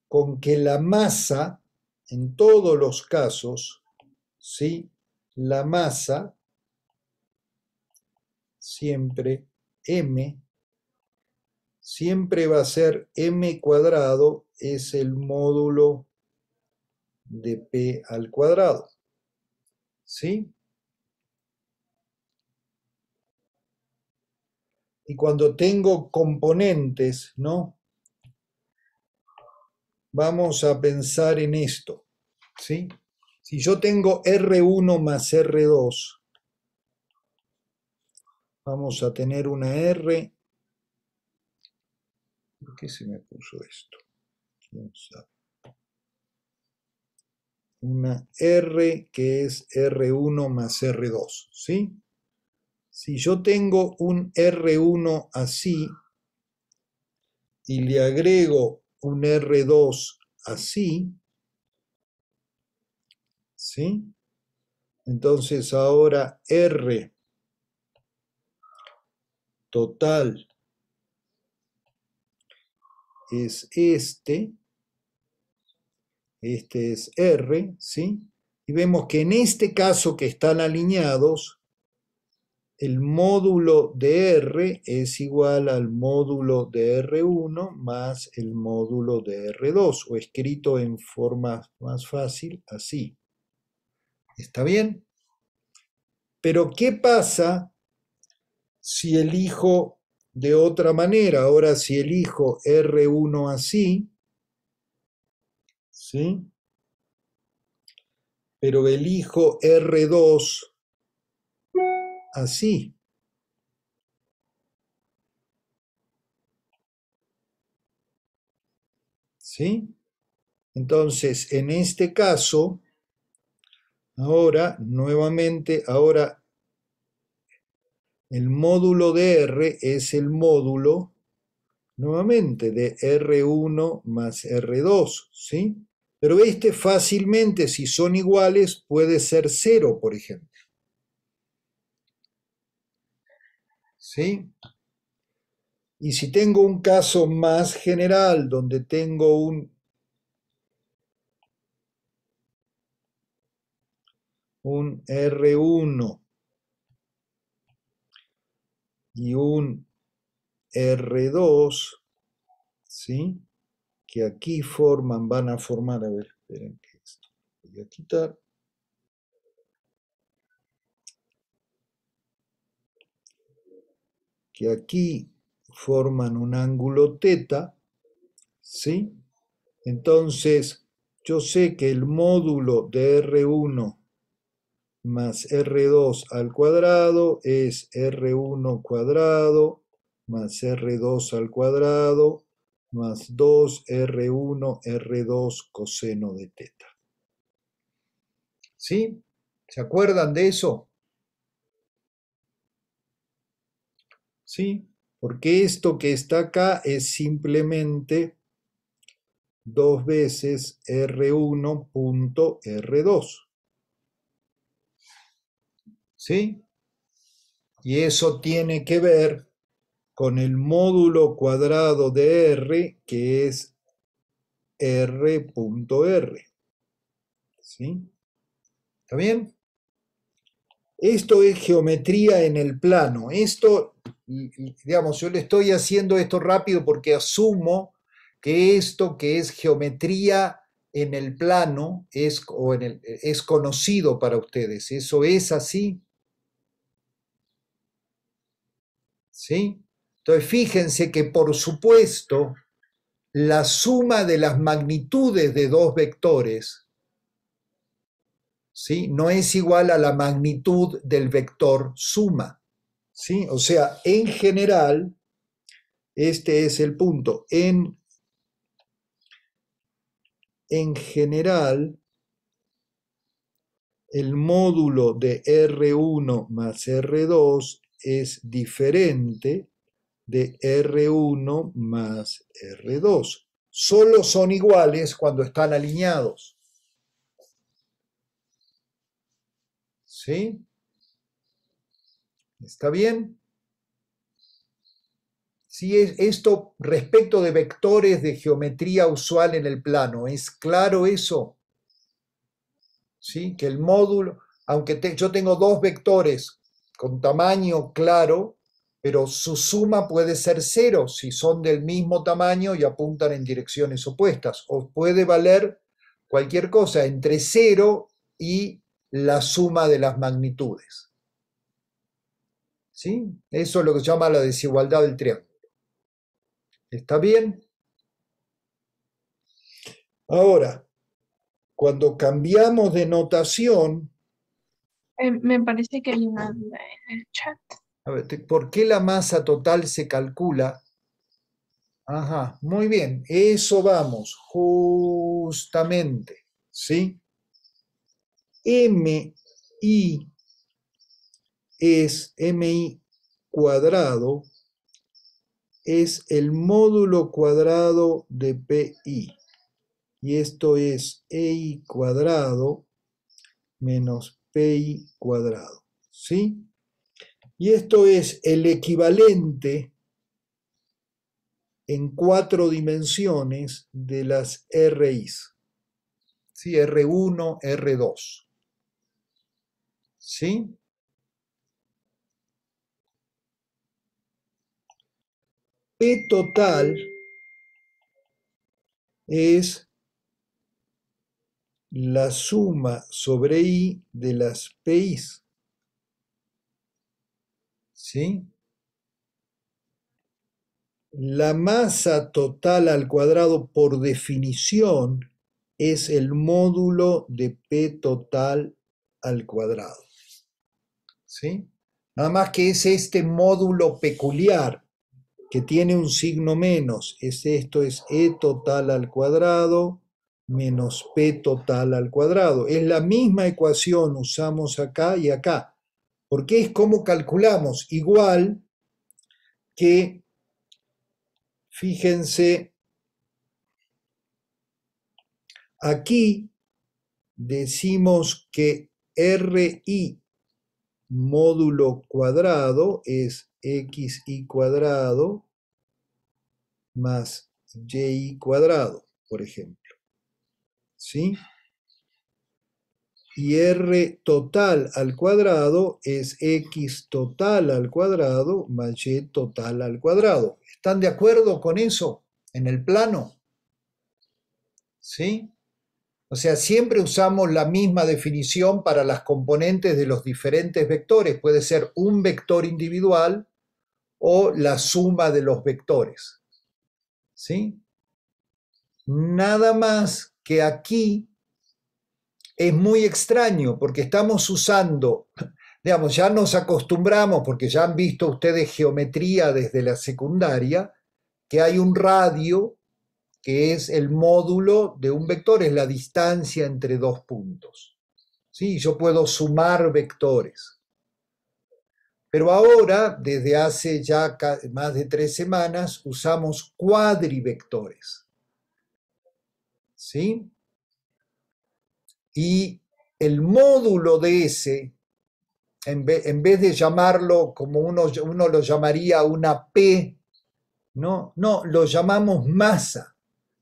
con que la masa, en todos los casos, ¿sí? La masa siempre m, siempre va a ser m cuadrado, es el módulo de p al cuadrado. ¿Sí? Y cuando tengo componentes, ¿no? Vamos a pensar en esto, ¿sí? Si yo tengo R1 más R2, vamos a tener una R. ¿Por qué se me puso esto? ¿Quién sabe? Una R que es R1 más R2, ¿sí? Si yo tengo un R1 así y le agrego un R2 así, ¿sí? Entonces ahora R total es este es R, ¿sí? Y vemos que en este caso que están alineados, el módulo de R es igual al módulo de R1 más el módulo de R2, o escrito en forma más fácil, así. ¿Está bien? Pero ¿qué pasa si elijo de otra manera? Ahora si elijo R1 así, ¿sí? Pero elijo R2 así. ¿Sí? Entonces, en este caso, ahora, nuevamente, ahora el módulo de R es el módulo, nuevamente, de R1 más R2, ¿sí? Pero este fácilmente, si son iguales, puede ser 0, por ejemplo. ¿Sí? Y si tengo un caso más general, donde tengo un R1 y un R2, ¿sí? Que aquí van a formar, a ver, esperen que esto voy a quitar. Que aquí forman un ángulo θ, ¿sí? Entonces, yo sé que el módulo de R1 más R2 al cuadrado es R1 cuadrado más R2 al cuadrado más 2R1 R2 coseno de θ. ¿Sí? ¿Se acuerdan de eso? ¿Sí? Porque esto que está acá es simplemente 2 veces R1 punto R2. ¿Sí? Y eso tiene que ver con el módulo cuadrado de R, que es R punto R. ¿Sí? ¿Está bien? Esto es geometría en el plano. Esto, digamos, yo le estoy haciendo esto rápido porque asumo que esto que es geometría en el plano es conocido para ustedes. ¿Eso es así? ¿Sí? Entonces, fíjense que, por supuesto, la suma de las magnitudes de dos vectores, ¿sí? No es igual a la magnitud del vector suma, ¿Sí? O sea, en general, este es el punto. En general, el módulo de R1 más R2 es diferente de R1 más R2. Solo son iguales cuando están alineados. ¿Sí? ¿Está bien? Sí, esto respecto de vectores de geometría usual en el plano, ¿es claro eso? ¿Sí? Que el módulo, aunque yo tengo dos vectores con tamaño claro, pero su suma puede ser cero si son del mismo tamaño y apuntan en direcciones opuestas, o puede valer cualquier cosa entre cero y la suma de las magnitudes. ¿Sí? Eso es lo que se llama la desigualdad del triángulo. ¿Está bien? Ahora, cuando cambiamos de notación, Me parece que hay una duda en el chat. a ver, ¿por qué la masa total se calcula? Ajá, muy bien, eso vamos, justamente, ¿sí? MI MI cuadrado, es el módulo cuadrado de PI. Y esto es EI cuadrado menos PI cuadrado, ¿sí? Y esto es el equivalente en 4 dimensiones de las RIs, ¿sí? R1, R2, ¿sí? P total es la suma sobre I de las PIs, ¿sí? La masa total al cuadrado, por definición, es el módulo de P total al cuadrado, ¿sí? Nada más que es este módulo peculiar que tiene un signo menos. Esto es E total al cuadrado menos P total al cuadrado. Es la misma ecuación, usamos acá y acá, porque es como calculamos, igual que, fíjense, aquí decimos que RI módulo cuadrado es XI cuadrado más Y cuadrado, por ejemplo, ¿sí? Y R total al cuadrado es X total al cuadrado más Y total al cuadrado. ¿Están de acuerdo con eso en el plano? ¿Sí? O sea, siempre usamos la misma definición para las componentes de los diferentes vectores. Puede ser un vector individual o la suma de los vectores. ¿Sí? Nada más que aquí es muy extraño porque estamos usando, digamos, ya nos acostumbramos, porque ya han visto ustedes geometría desde la secundaria, que hay un radio que es el módulo de un vector, es la distancia entre dos puntos. ¿Sí? Yo puedo sumar vectores. Pero ahora, desde hace ya más de 3 semanas, usamos cuadrivectores. ¿Sí? Y el módulo de ese, en vez de llamarlo como uno lo llamaría una P, no, lo llamamos masa.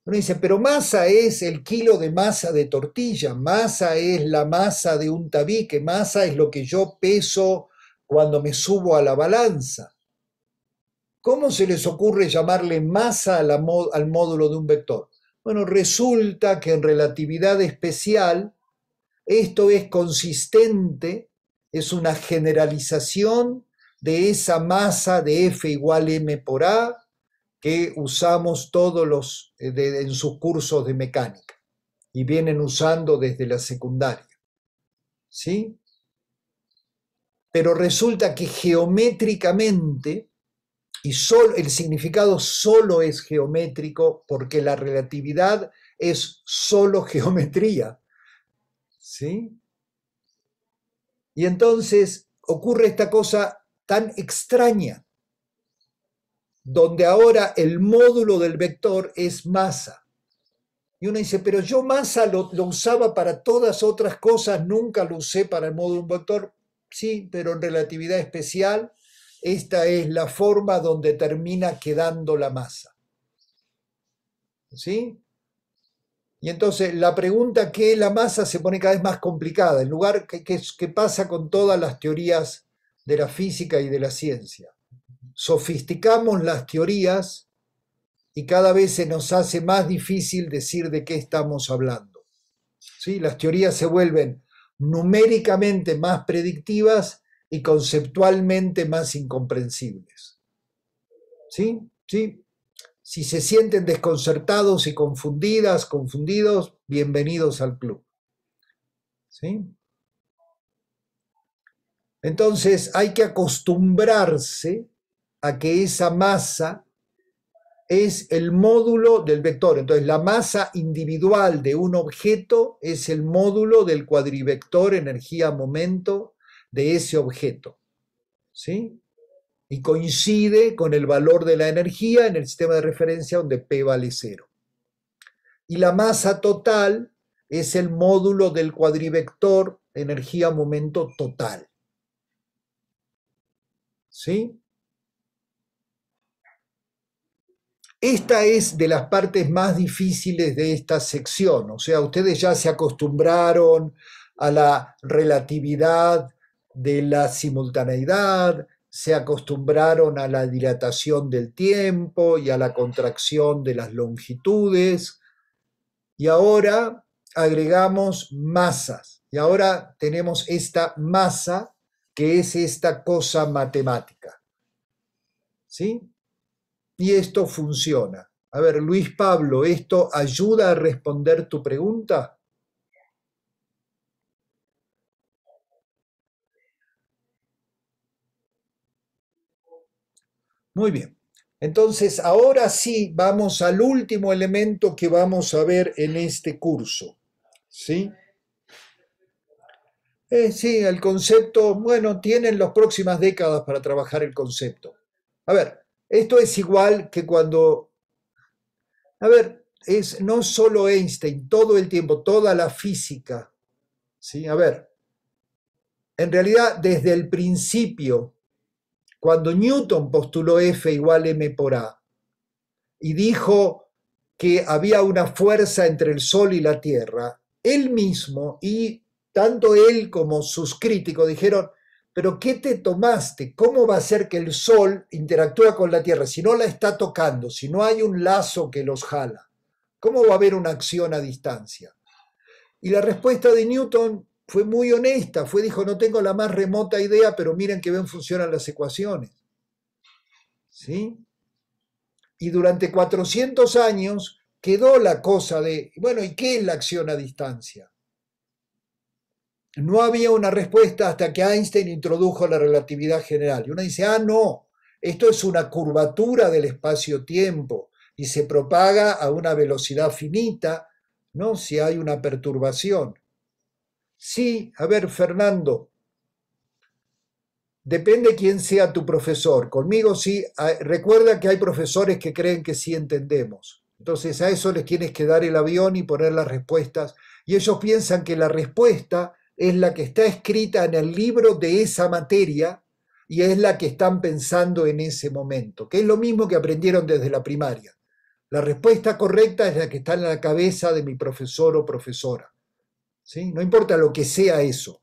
Uno dice, pero masa es el kilo de masa de tortilla, masa es la masa de un tabique, masa es lo que yo peso cuando me subo a la balanza. ¿Cómo se les ocurre llamarle masa al módulo de un vector? Bueno, resulta que en relatividad especial esto es consistente, es una generalización de esa masa de F igual M por A que usamos todos en sus cursos de mecánica y vienen usando desde la secundaria. ¿Sí? pero resulta que geométricamente, y el significado solo es geométrico porque la relatividad es solo geometría, ¿sí? Y entonces ocurre esta cosa tan extraña, donde ahora el módulo del vector es masa. Y uno dice, pero yo masa lo usaba para todas otras cosas, nunca lo usé para el módulo de un vector. Sí, pero en relatividad especial, esta es la forma donde termina quedando la masa. ¿Sí? Y entonces la pregunta ¿qué es la masa? Se pone cada vez más complicada, en lugar que pasa con todas las teorías de la física y de la ciencia. Sofisticamos las teorías y cada vez se nos hace más difícil decir de qué estamos hablando. ¿Sí? Las teorías se vuelven numéricamente más predictivas y conceptualmente más incomprensibles. ¿Sí? ¿Sí? Si se sienten desconcertados y confundidos, bienvenidos al club. ¿Sí? Entonces hay que acostumbrarse a que esa masa es el módulo del vector. Entonces la masa individual de un objeto es el módulo del cuadrivector energía-momento de ese objeto. ¿Sí? Y coincide con el valor de la energía en el sistema de referencia donde P vale 0. Y la masa total es el módulo del cuadrivector energía-momento total. ¿Sí? Esta es de las partes más difíciles de esta sección, o sea, ustedes ya se acostumbraron a la relatividad de la simultaneidad, se acostumbraron a la dilatación del tiempo y a la contracción de las longitudes, y ahora agregamos masas, y ahora tenemos esta masa que es esta cosa matemática. ¿Sí? Y esto funciona. A ver, Luis Pablo, ¿esto ayuda a responder tu pregunta? Muy bien. Entonces, ahora sí, vamos al último elemento que vamos a ver en este curso. ¿Sí? Sí, el concepto, bueno, tienen las próximas décadas para trabajar el concepto. A ver, esto es igual que cuando... A ver, es no solo Einstein, todo el tiempo, toda la física. ¿Sí? A ver, en realidad, desde el principio, cuando Newton postuló F igual m por A y dijo que había una fuerza entre el Sol y la Tierra, él mismo y tanto él como sus críticos dijeron, pero ¿qué te tomaste? ¿Cómo va a ser que el Sol interactúa con la Tierra si no la está tocando, si no hay un lazo que los jala? ¿Cómo va a haber una acción a distancia? Y la respuesta de Newton fue muy honesta, dijo, no tengo la más remota idea, pero miren que bien funcionan las ecuaciones. ¿Sí? Y durante 400 años quedó la cosa de, bueno, ¿y qué es la acción a distancia? No había una respuesta hasta que Einstein introdujo la relatividad general. Y uno dice, no, esto es una curvatura del espacio-tiempo y se propaga a una velocidad finita, ¿no? Si hay una perturbación. Sí, a ver, Fernando, depende quién sea tu profesor. Conmigo sí, recuerda que hay profesores que creen que sí entendemos. Entonces a eso les tienes que dar el avión y poner las respuestas. Y ellos piensan que la respuesta es la que está escrita en el libro de esa materia y es la que están pensando en ese momento, que es lo mismo que aprendieron desde la primaria. La respuesta correcta es la que está en la cabeza de mi profesor o profesora. ¿Sí? No importa lo que sea eso.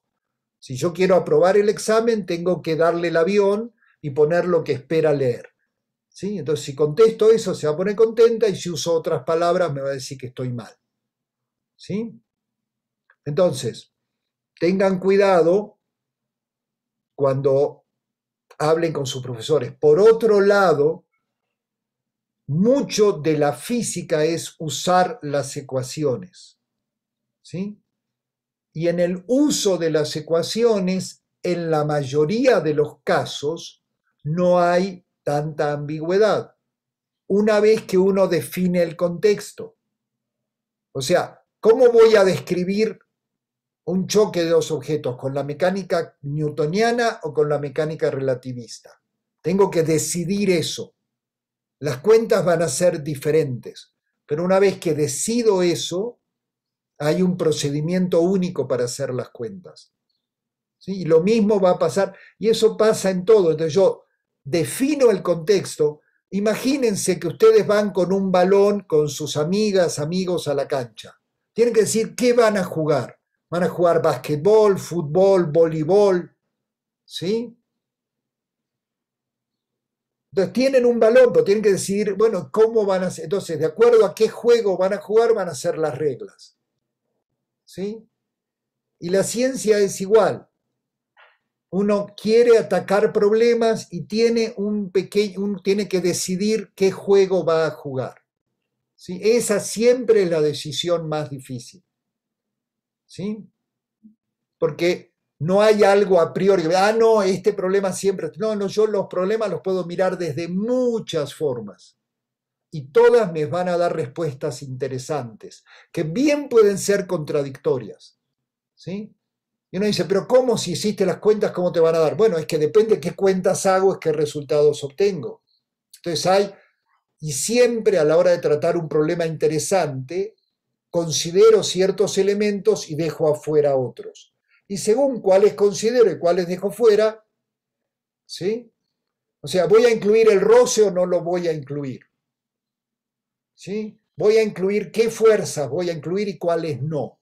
Si yo quiero aprobar el examen, tengo que darle el avión y poner lo que espera leer. ¿Sí? Entonces, si contesto eso, se va a poner contenta y si uso otras palabras, me va a decir que estoy mal. ¿Sí? Entonces, tengan cuidado cuando hablen con sus profesores. Por otro lado, mucho de la física es usar las ecuaciones. ¿Sí? Y en el uso de las ecuaciones en la mayoría de los casos no hay tanta ambigüedad, una vez que uno define el contexto. O sea, ¿cómo voy a describir un choque de dos objetos? ¿Con la mecánica newtoniana o con la mecánica relativista? Tengo que decidir eso. Las cuentas van a ser diferentes, pero una vez que decido eso, hay un procedimiento único para hacer las cuentas. ¿Sí? Y lo mismo va a pasar, y eso pasa en todo. Entonces yo defino el contexto. Imagínense que ustedes van con un balón con sus amigas, amigos a la cancha. Tienen que decir qué van a jugar. Van a jugar básquetbol, fútbol, voleibol, ¿sí? Entonces tienen un balón, pero tienen que decidir, bueno, cómo van a hacer. Entonces, de acuerdo a qué juego van a jugar, van a ser las reglas. ¿Sí? Y la ciencia es igual. Uno quiere atacar problemas y tiene tiene que decidir qué juego va a jugar. ¿Sí? Esa siempre es la decisión más difícil. ¿Sí? Porque no hay algo a priori, no, este problema siempre, no, yo los problemas los puedo mirar desde muchas formas y todas me van a dar respuestas interesantes, que bien pueden ser contradictorias, ¿sí? Y uno dice, pero ¿cómo si hiciste las cuentas, cómo te van a dar? Bueno, es que depende de qué cuentas hago, es qué resultados obtengo. Entonces y siempre a la hora de tratar un problema interesante, considero ciertos elementos y dejo afuera otros. Y según cuáles considero y cuáles dejo fuera, ¿sí? O sea, ¿voy a incluir el roce o no lo voy a incluir? ¿Sí? ¿Voy a incluir qué fuerzas voy a incluir y cuáles no?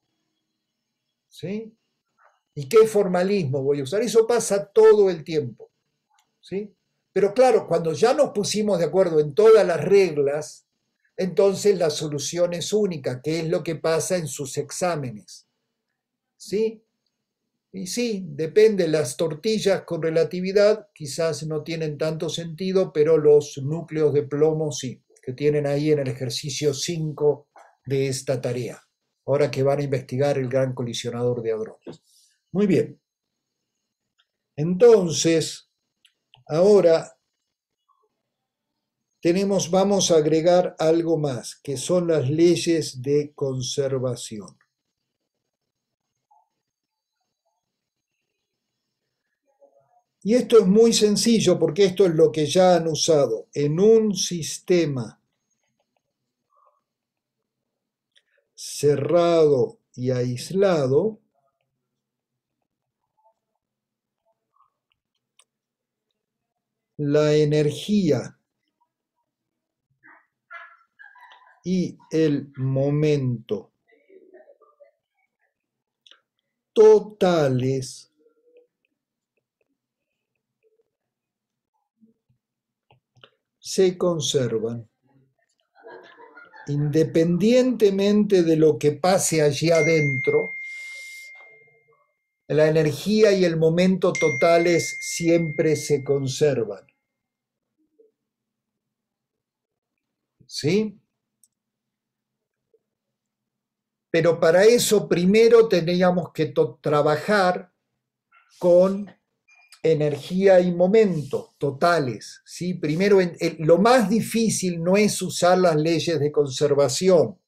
¿Sí? ¿Y qué formalismo voy a usar? Eso pasa todo el tiempo, ¿sí? Pero claro, cuando ya nos pusimos de acuerdo en todas las reglas, entonces la solución es única, que es lo que pasa en sus exámenes, ¿sí? Y sí, depende, las tortillas con relatividad quizás no tienen tanto sentido, pero los núcleos de plomo sí, que tienen ahí en el ejercicio 5 de esta tarea, ahora que van a investigar el gran colisionador de hadrones. Muy bien. Entonces, ahora vamos a agregar algo más, que son las leyes de conservación. Y esto es muy sencillo porque esto es lo que ya han usado. En un sistema cerrado y aislado, la energía y el momento totales se conservan independientemente de lo que pase allí adentro. La energía y el momento totales siempre se conservan. ¿Sí? Pero para eso primero teníamos que trabajar con energía y momento totales, ¿sí? Primero, lo más difícil no es usar las leyes de conservación.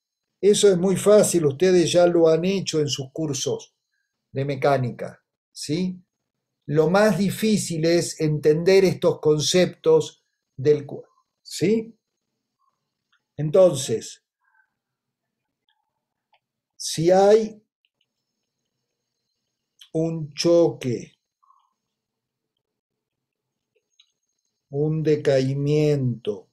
Eso es muy fácil, ustedes ya lo han hecho en sus cursos de mecánica, ¿sí? Lo más difícil es entender estos conceptos del cuerpo, ¿sí? Entonces, si hay un choque, un decaimiento,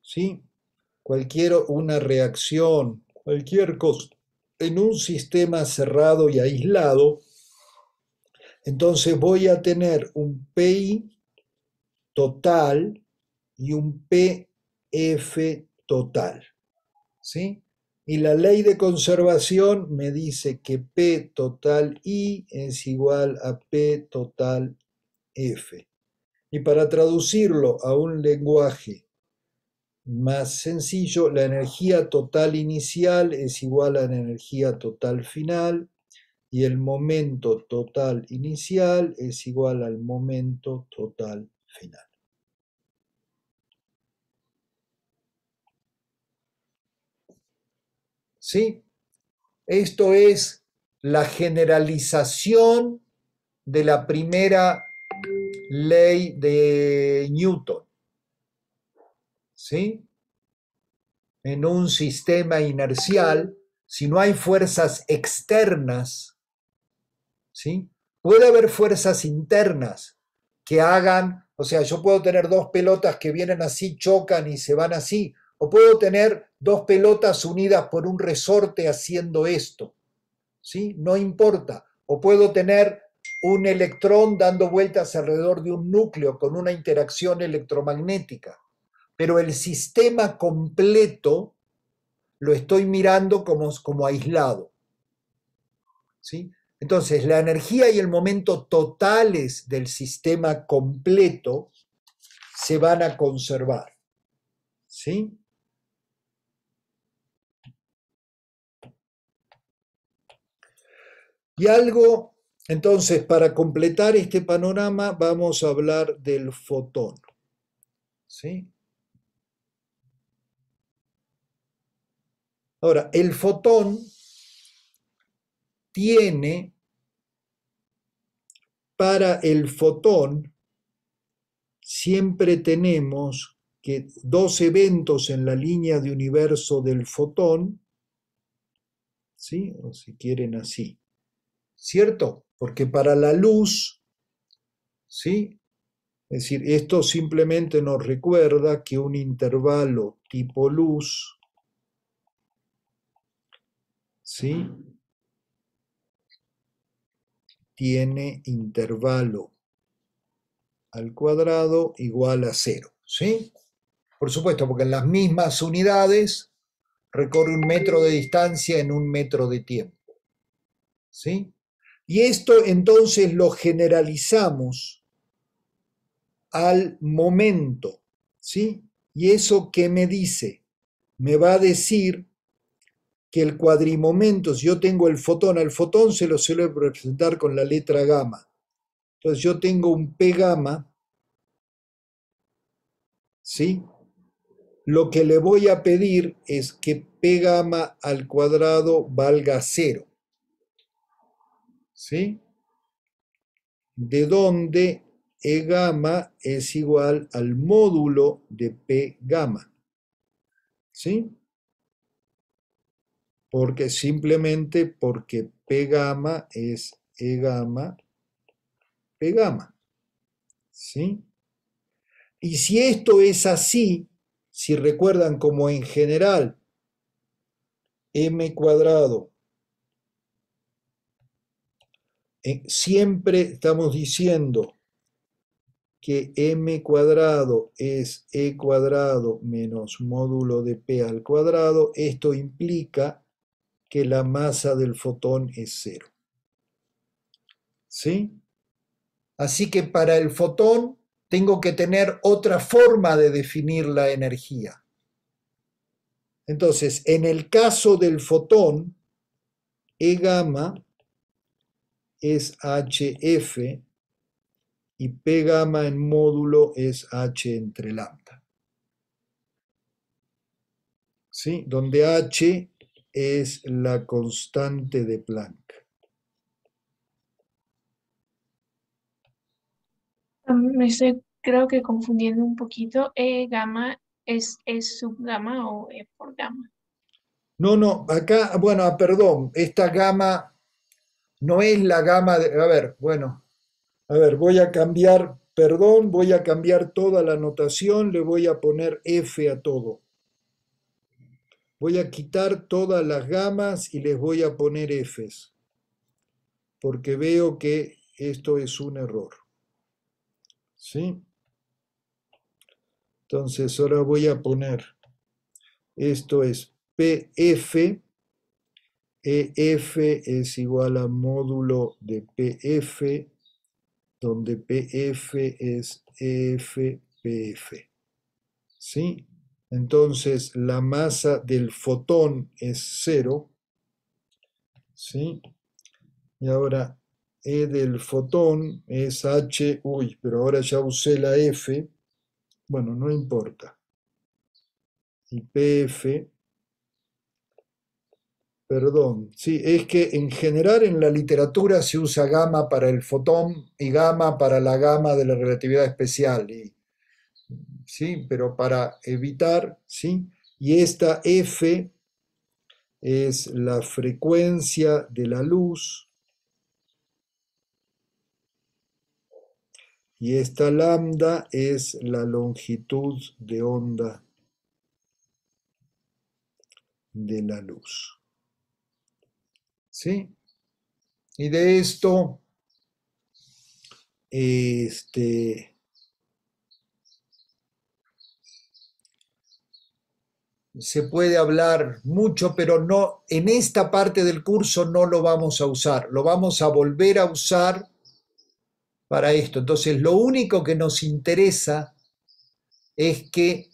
¿sí? Una reacción, cualquier cosa, en un sistema cerrado y aislado, entonces voy a tener un PI total y un PF total, ¿sí? Y la ley de conservación me dice que P total I es igual a P total F. Y para traducirlo a un lenguaje más sencillo, la energía total inicial es igual a la energía total final y el momento total inicial es igual al momento total final. ¿Sí? Esto es la generalización de la primera ley de Newton. ¿Sí? En un sistema inercial, si no hay fuerzas externas, ¿sí? Puede haber fuerzas internas que hagan, o sea, yo puedo tener dos pelotas que vienen así, chocan y se van así, o puedo tener dos pelotas unidas por un resorte haciendo esto, ¿sí? No importa. O puedo tener un electrón dando vueltas alrededor de un núcleo con una interacción electromagnética, pero el sistema completo lo estoy mirando como aislado, ¿sí? Entonces, la energía y el momento totales del sistema completo se van a conservar, ¿sí? Y algo, entonces, para completar este panorama, vamos a hablar del fotón, ¿sí? Ahora, el fotón tiene, para el fotón, siempre tenemos que dos eventos en la línea de universo del fotón, ¿sí? O si quieren así, ¿cierto? Porque para la luz, ¿sí? Es decir, esto simplemente nos recuerda que un intervalo tipo luz, ¿sí? Tiene intervalo al cuadrado igual a 0, ¿sí? Por supuesto, porque en las mismas unidades recorre 1 metro de distancia en 1 metro de tiempo, ¿sí? Y esto entonces lo generalizamos al momento, ¿sí? ¿Y eso qué me dice? Me va a decir que el cuadrimomento, si yo tengo el fotón, al fotón se lo suele representar con la letra gamma. Entonces yo tengo un P gamma, ¿sí? Lo que le voy a pedir es que P gamma al cuadrado valga 0, ¿sí? De donde E gamma es igual al módulo de P gamma, ¿sí? Porque simplemente porque P gamma es E gamma, P gamma, ¿sí? Y si esto es así, si recuerdan como en general m cuadrado, siempre estamos diciendo que m cuadrado es e cuadrado menos módulo de p al cuadrado, esto implica que la masa del fotón es 0. ¿Sí? Así que para el fotón tengo que tener otra forma de definir la energía. Entonces, en el caso del fotón, E gamma es HF y P gamma en módulo es H entre lambda. ¿Sí? Donde H es la constante de Planck. Me estoy, creo que confundiendo un poquito. ¿E gamma es sub gamma o E por gamma? No, acá, bueno, perdón, esta gamma no es la gamma de, a ver, bueno, a ver, voy a cambiar, perdón, voy a cambiar toda la notación, le voy a poner F a todo. Voy a quitar todas las gamas y les voy a poner Fs, porque veo que esto es un error. ¿Sí? Entonces ahora voy a poner, esto es PF, EF es igual a módulo de PF, donde PF es EF, PF. ¿Sí? Entonces la masa del fotón es 0, ¿sí? Y ahora E del fotón es H, uy, pero ahora ya usé la F, bueno, no importa. Y PF, perdón, sí, es que en general en la literatura se usa gamma para el fotón y gamma para la gama de la relatividad especial, ¿sí? Pero para evitar, ¿sí? Y esta F es la frecuencia de la luz y esta lambda es la longitud de onda de la luz. ¿Sí? Y de esto, se puede hablar mucho, pero no, en esta parte del curso no lo vamos a usar, lo vamos a volver a usar para esto. Entonces, lo único que nos interesa es que,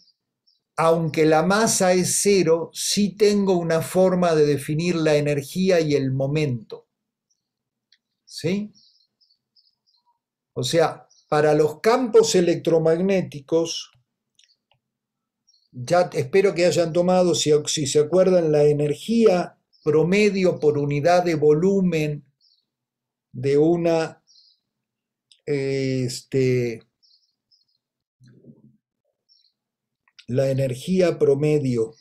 aunque la masa es 0, sí tengo una forma de definir la energía y el momento. ¿Sí? O sea, para los campos electromagnéticos, ya espero que hayan tomado, si se acuerdan, la energía promedio por unidad de volumen de una la energía promedio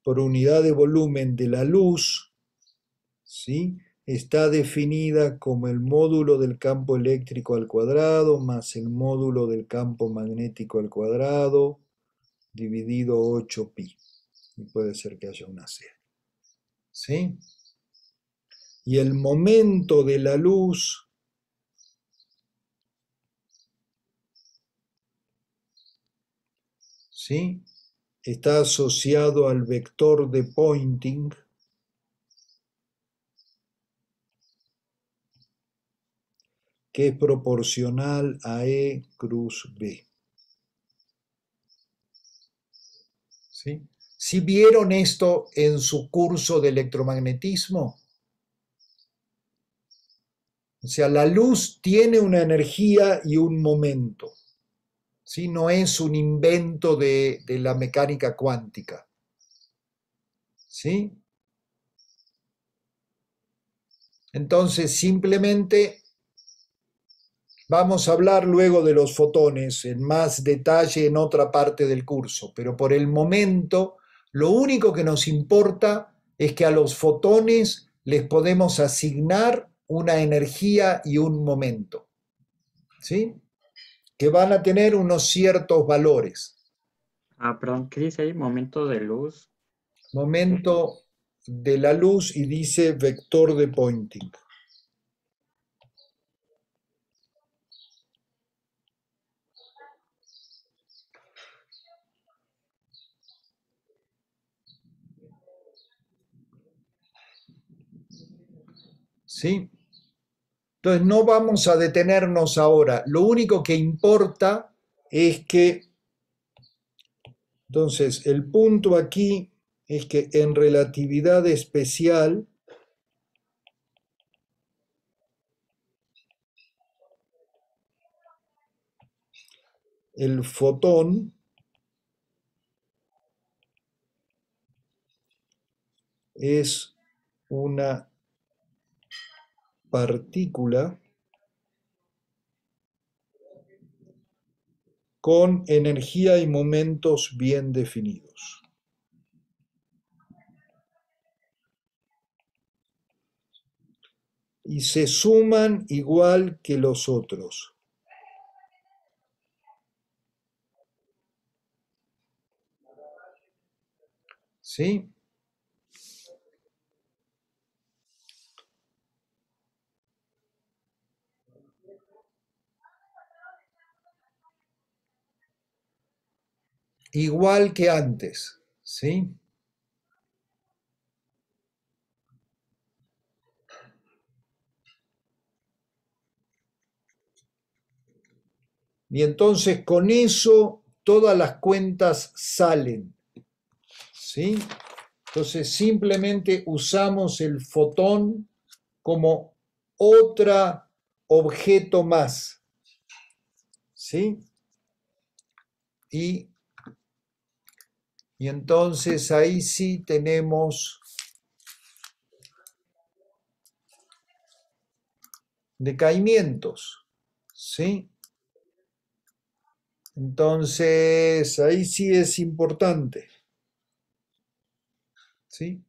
por unidad de volumen de la luz, ¿sí? Está definida como el módulo del campo eléctrico al cuadrado más el módulo del campo magnético al cuadrado dividido 8pi. Y puede ser que haya una C. ¿Sí? Y el momento de la luz ¿sí? Está asociado al vector de Poynting, que es proporcional a E cruz B. ¿Sí? ¿Sí vieron esto en su curso de electromagnetismo? O sea, la luz tiene una energía y un momento. ¿Sí? No es un invento de la mecánica cuántica. ¿Sí? Entonces, simplemente vamos a hablar luego de los fotones en más detalle en otra parte del curso, pero por el momento lo único que nos importa es que a los fotones les podemos asignar una energía y un momento, ¿sí? Que van a tener unos ciertos valores. Ah, perdón, ¿qué dice ahí? Momento de luz. Momento de la luz y dice vector de Poynting. ¿Sí? Entonces no vamos a detenernos ahora. Lo único que importa es que, entonces, el punto aquí es que en relatividad especial, el fotón es una partícula con energía y momentos bien definidos. Y se suman igual que los otros. ¿Sí? Igual que antes. ¿Sí? Y entonces con eso todas las cuentas salen, ¿sí? Entonces simplemente usamos el fotón como otro objeto más, ¿sí? Y entonces ahí sí tenemos decaimientos, ¿sí? Entonces ahí sí es importante, ¿sí?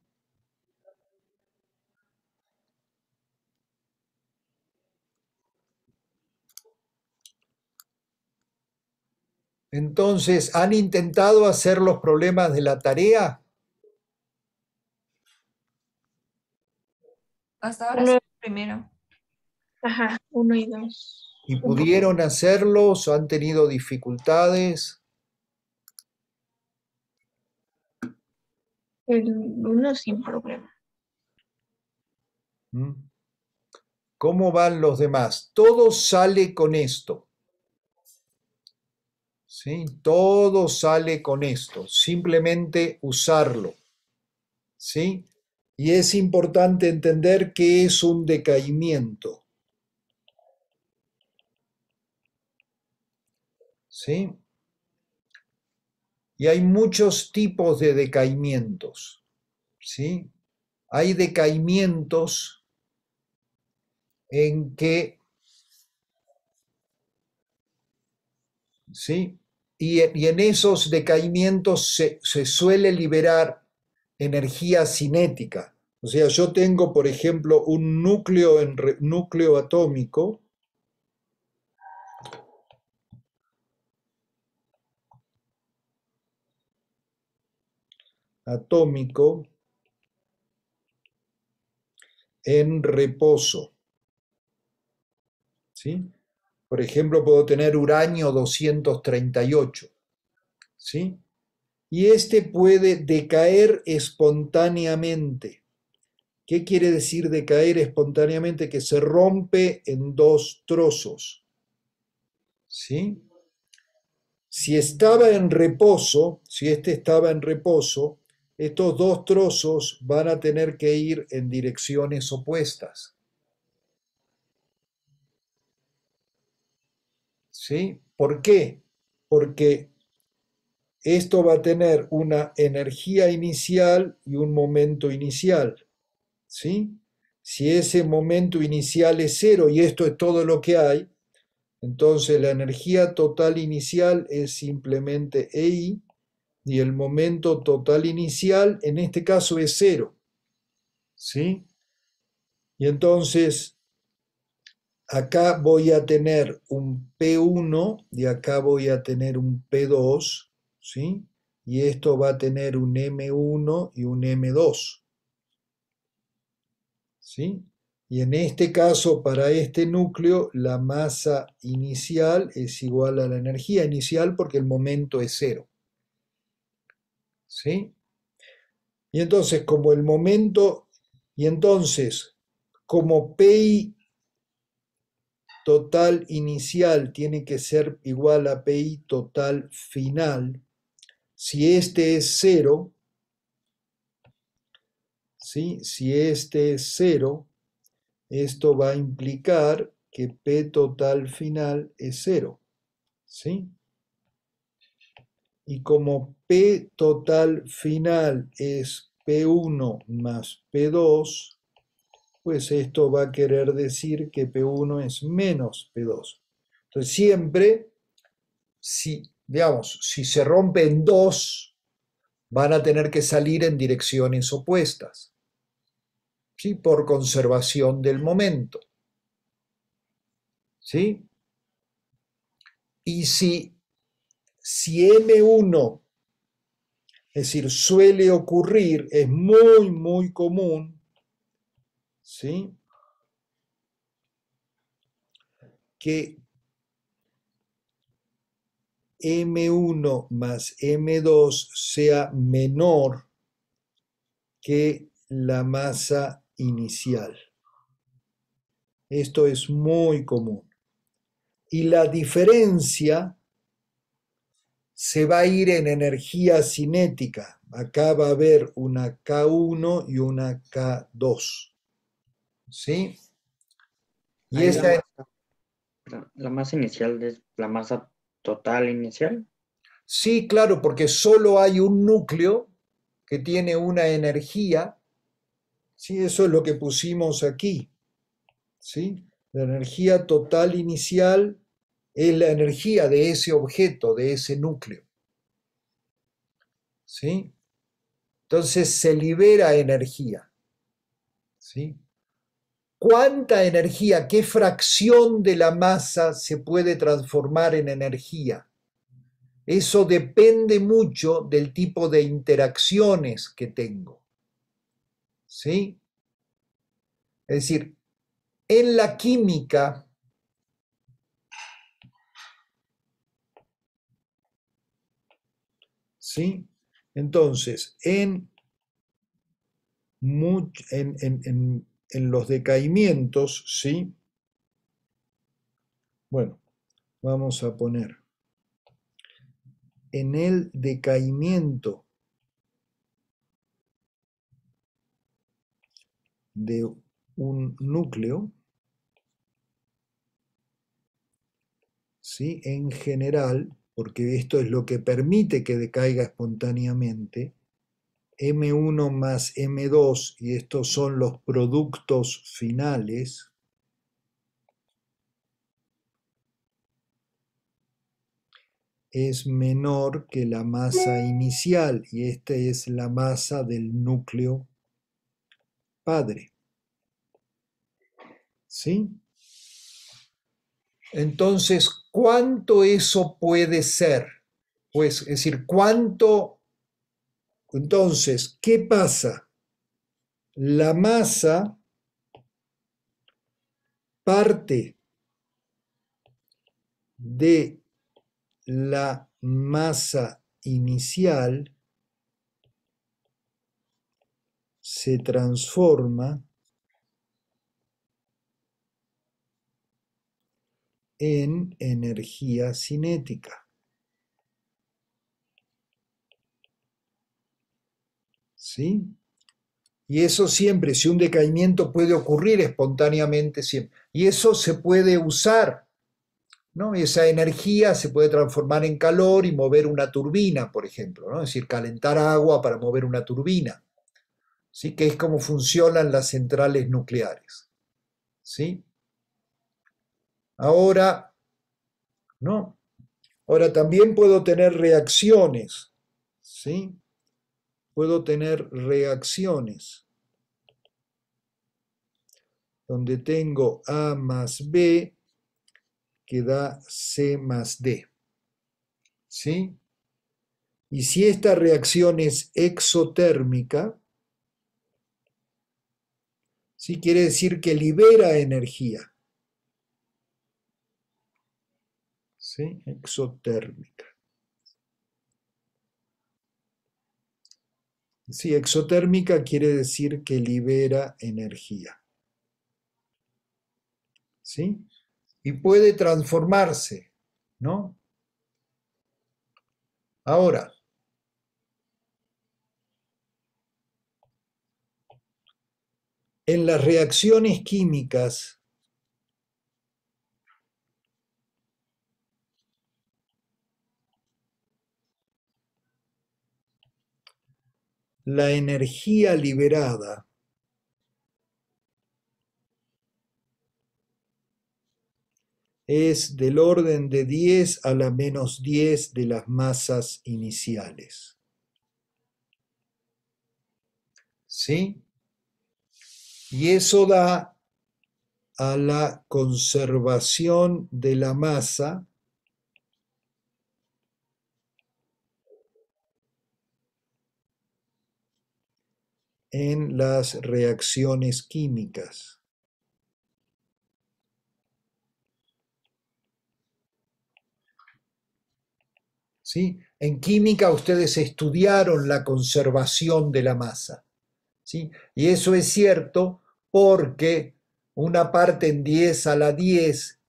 Entonces, ¿han intentado hacer los problemas de la tarea? Hasta ahora Uno, sí, primero. ajá, 1 y 2. ¿Y pudieron hacerlos? ¿Han tenido dificultades? El 1 sin problema. ¿Mm? ¿Cómo van los demás? Todo sale con esto. ¿Sí? Todo sale con esto. Simplemente usarlo. ¿Sí? Y es importante entender qué es un decaimiento. ¿Sí? Y hay muchos tipos de decaimientos. ¿Sí? Hay decaimientos en que, ¿sí? Y en esos decaimientos se suele liberar energía cinética. O sea, yo tengo, por ejemplo, un núcleo atómico en reposo, ¿sí? Por ejemplo, puedo tener uranio 238, ¿sí? Y este puede decaer espontáneamente. ¿Qué quiere decir decaer espontáneamente? Que se rompe en dos trozos, ¿sí? Si estaba en reposo, si este estaba en reposo, estos dos trozos van a tener que ir en direcciones opuestas, ¿sí? ¿Por qué? Porque esto va a tener una energía inicial y un momento inicial, ¿sí? Si ese momento inicial es cero y esto es todo lo que hay, entonces la energía total inicial es simplemente EI y el momento total inicial en este caso es cero, ¿sí? Y entonces acá voy a tener un P1 y acá voy a tener un P2, ¿sí? Y esto va a tener un M1 y un M2, ¿sí? Y en este caso, para este núcleo, la masa inicial es igual a la energía inicial porque el momento es cero, ¿sí? Y entonces, como el momento, y entonces, como PI total inicial tiene que ser igual a PI total final, si este es cero, ¿sí? Si este es cero, esto va a implicar que P total final es cero, ¿sí? Y como P total final es P1 más P2, pues esto va a querer decir que P1 es menos P2. Entonces siempre, si se rompe en dos, van a tener que salir en direcciones opuestas, ¿sí? Por conservación del momento, ¿sí? Y si M1, es decir, suele ocurrir, es muy, muy común, ¿sí? Que M1 más M2 sea menor que la masa inicial. Esto es muy común. y la diferencia se va a ir en energía cinética. Acá va a haber una K1 y una K2. ¿Sí? Y Ahí esa es... la masa inicial es la masa total inicial. Sí, claro, porque solo hay un núcleo que tiene una energía. Sí, eso es lo que pusimos aquí. ¿Sí? La energía total inicial es la energía de ese objeto, de ese núcleo. ¿Sí? Entonces se libera energía. ¿Sí? ¿Cuánta energía, qué fracción de la masa se puede transformar en energía? Eso depende mucho del tipo de interacciones que tengo. ¿Sí? Es decir, en la química, ¿sí? Entonces, en los decaimientos, ¿sí? Bueno, vamos a poner en el decaimiento de un núcleo, ¿sí? En general, porque esto es lo que permite que decaiga espontáneamente, M1 más M2, y estos son los productos finales, es menor que la masa inicial, y esta es la masa del núcleo padre. ¿Sí? Entonces, ¿cuánto eso puede ser? Pues, es decir, ¿cuánto? Entonces, ¿qué pasa? La masa parte de la masa inicial, se transforma en energía cinética. ¿Sí? Y eso siempre, si un decaimiento puede ocurrir espontáneamente siempre, y eso se puede usar, ¿no? Esa energía se puede transformar en calor y mover una turbina, por ejemplo, ¿no? Es decir, calentar agua para mover una turbina, ¿sí? Que es como funcionan las centrales nucleares, ¿sí? Ahora, ¿no? Ahora también puedo tener reacciones, ¿sí? Puedo tener reacciones donde tengo A más B que da C más D, ¿sí? Y si esta reacción es exotérmica, ¿sí? Quiere decir que libera energía, ¿sí? Exotérmica. Sí, exotérmica quiere decir que libera energía, ¿sí? Y puede transformarse, ¿no? Ahora, en las reacciones químicas, la energía liberada es del orden de 10 a la menos 10 de las masas iniciales. ¿Sí? Y eso da a la conservación de la masa en las reacciones químicas. ¿Sí? En química ustedes estudiaron la conservación de la masa, ¿sí? Y eso es cierto porque una parte en 10 a la 10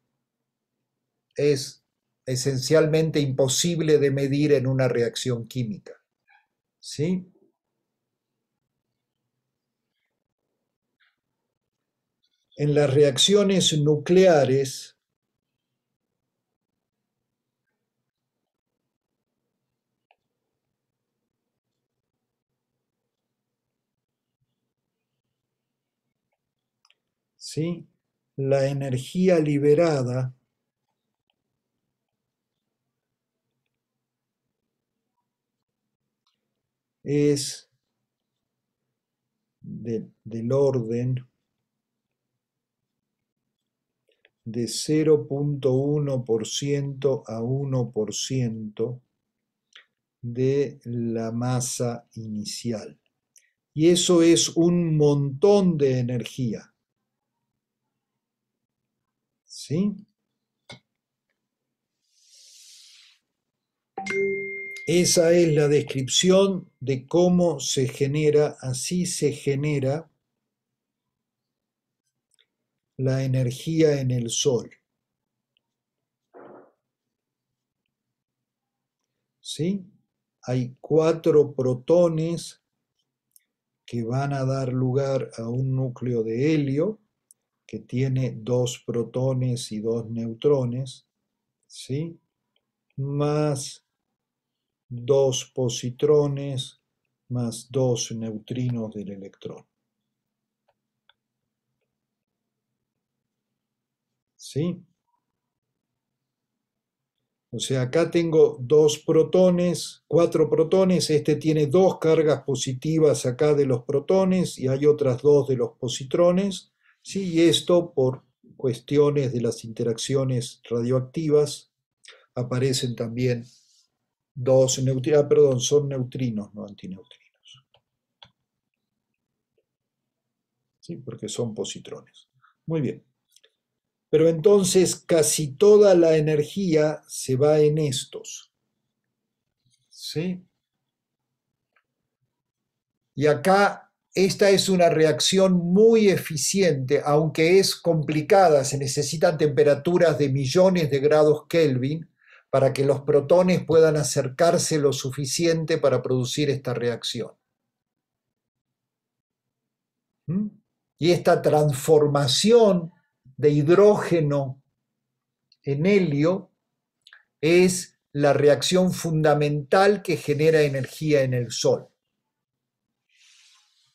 es esencialmente imposible de medir en una reacción química. ¿Sí? En las reacciones nucleares, ¿sí? La energía liberada es del orden de 0,1% a 1% de la masa inicial. Y eso es un montón de energía. ¿Sí? Esa es la descripción de cómo se genera, así se genera la energía en el Sol. ¿Sí? Hay 4 protones que van a dar lugar a un núcleo de helio que tiene 2 protones y 2 neutrones, ¿sí? Más 2 positrones, más 2 neutrinos del electrón. ¿Sí? O sea, acá tengo 2 protones, 4 protones, este tiene 2 cargas positivas acá de los protones y hay otras 2 de los positrones, ¿sí? Y esto por cuestiones de las interacciones radioactivas aparecen también 2 neutrinos, perdón, son neutrinos, no antineutrinos. ¿Sí? Porque son positrones. Muy bien. Pero entonces casi toda la energía se va en estos. ¿Sí? Y acá esta es una reacción muy eficiente, aunque es complicada, se necesitan temperaturas de millones de grados Kelvin para que los protones puedan acercarse lo suficiente para producir esta reacción. ¿Mm? Y esta transformación de hidrógeno en helio es la reacción fundamental que genera energía en el Sol.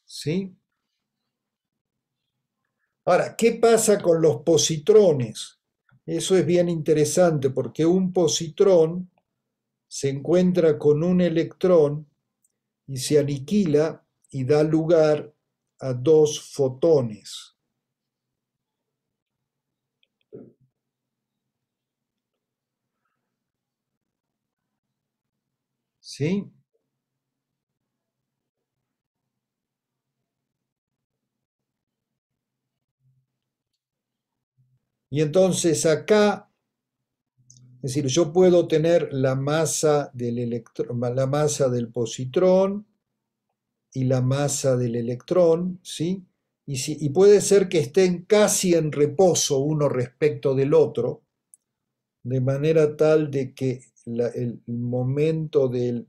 ¿Sí? Ahora, ¿qué pasa con los positrones? Eso es bien interesante porque un positrón se encuentra con un electrón y se aniquila y da lugar a 2 fotones. ¿Sí? Y entonces acá, es decir, yo puedo tener la masa del electrón, la masa del positrón y la masa del electrón, ¿sí? Y puede ser que estén casi en reposo uno respecto del otro, de manera tal de que el momento del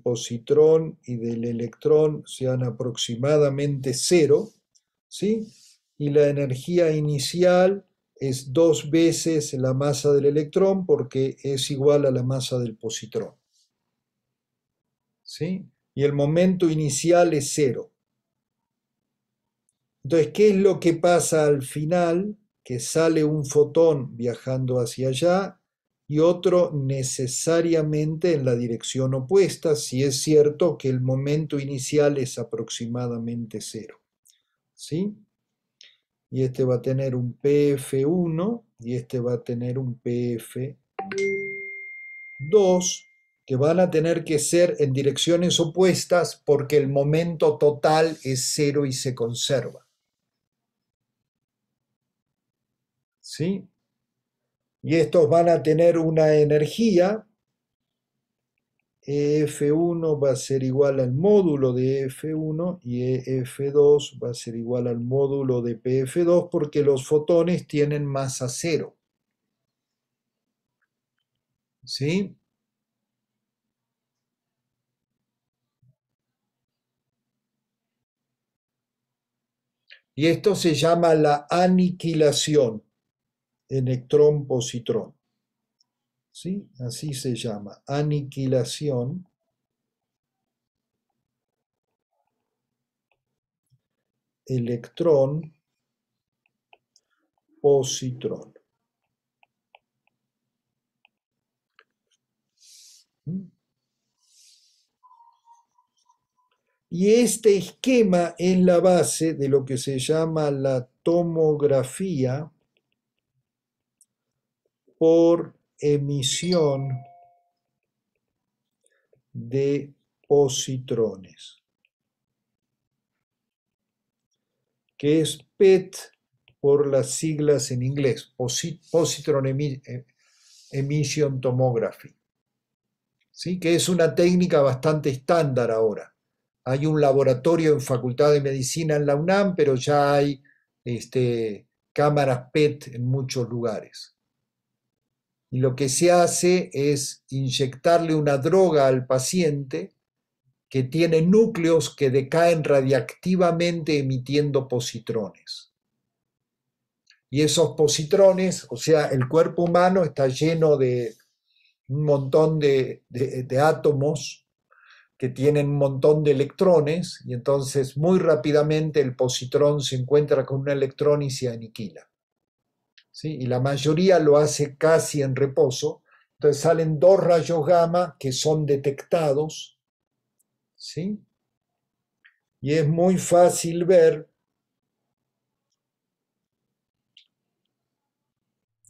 positrón y del electrón sean aproximadamente 0, ¿sí? Y la energía inicial es 2 veces la masa del electrón porque es igual a la masa del positrón. ¿Sí? Y el momento inicial es 0. Entonces, ¿qué es lo que pasa al final? Que sale un fotón viajando hacia allá y otro necesariamente en la dirección opuesta, si es cierto que el momento inicial es aproximadamente 0. ¿Sí? Y este va a tener un PF1 y este va a tener un PF2, que van a tener que ser en direcciones opuestas porque el momento total es 0 y se conserva. ¿Sí? Y estos van a tener una energía, EF1 va a ser igual al módulo de EF1 y EF2 va a ser igual al módulo de PF2 porque los fotones tienen masa 0. ¿sí? Y esto se llama la aniquilación, electrón-positrón. ¿Sí? Así se llama, aniquilación, electrón-positrón. Y este esquema es la base de lo que se llama la tomografía por emisión de positrones, que es PET por las siglas en inglés, Positron Emission Tomography, ¿sí? Que es una técnica bastante estándar ahora. Hay un laboratorio en Facultad de Medicina en la UNAM, pero ya hay cámaras PET en muchos lugares. Y lo que se hace es inyectarle una droga al paciente que tiene núcleos que decaen radiactivamente emitiendo positrones. Y esos positrones, o sea, el cuerpo humano está lleno de un montón de átomos que tienen un montón de electrones, y entonces muy rápidamente el positrón se encuentra con un electrón y se aniquila. ¿Sí? Y la mayoría lo hace casi en reposo. Entonces salen 2 rayos gamma que son detectados, ¿sí? Y es muy fácil ver,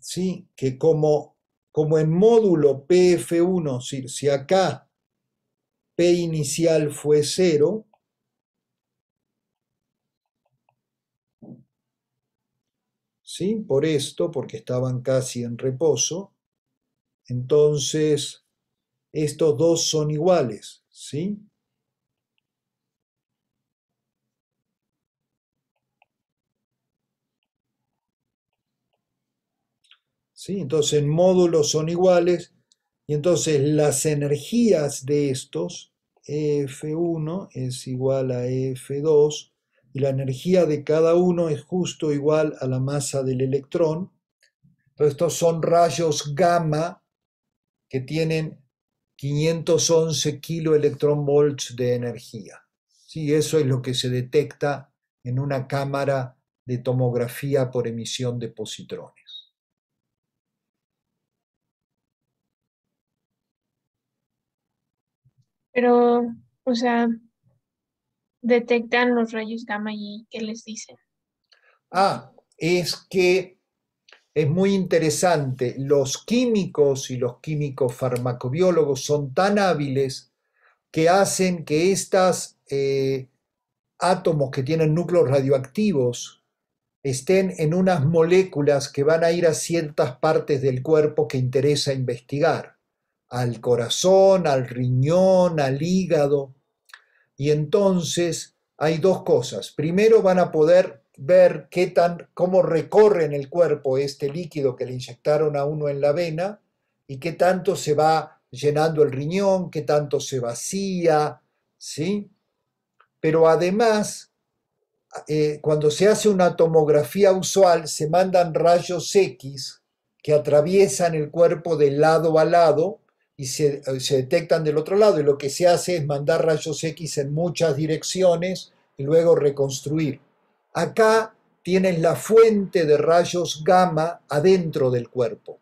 ¿sí? Que como en módulo PF1, si acá P inicial fue 0, ¿sí? Por esto, porque estaban casi en reposo, entonces estos dos son iguales, ¿sí? ¿Sí? Entonces en módulos son iguales, y entonces las energías de estos, EF1 es igual a EF2, y la energía de cada uno es justo igual a la masa del electrón. Entonces estos son rayos gamma que tienen 511 kiloelectronvolts de energía. ¿Sí? Eso es lo que se detecta en una cámara de tomografía por emisión de positrones. Pero, o sea, detectan los rayos gamma y ¿qué les dicen? Es que es muy interesante. Los químicos y los químicos farmacobiólogos son tan hábiles que hacen que estos átomos que tienen núcleos radioactivos estén en unas moléculas que van a ir a ciertas partes del cuerpo que interesa investigar, al corazón, al riñón, al hígado. Y entonces hay 2 cosas. Primero van a poder ver cómo recorre en el cuerpo este líquido que le inyectaron a uno en la vena y qué tanto se va llenando el riñón, qué tanto se vacía, ¿sí? Pero además, cuando se hace una tomografía usual, se mandan rayos X que atraviesan el cuerpo de lado a lado y se detectan del otro lado, y lo que se hace es mandar rayos X en muchas direcciones y luego reconstruir. Acá tienes la fuente de rayos gamma adentro del cuerpo.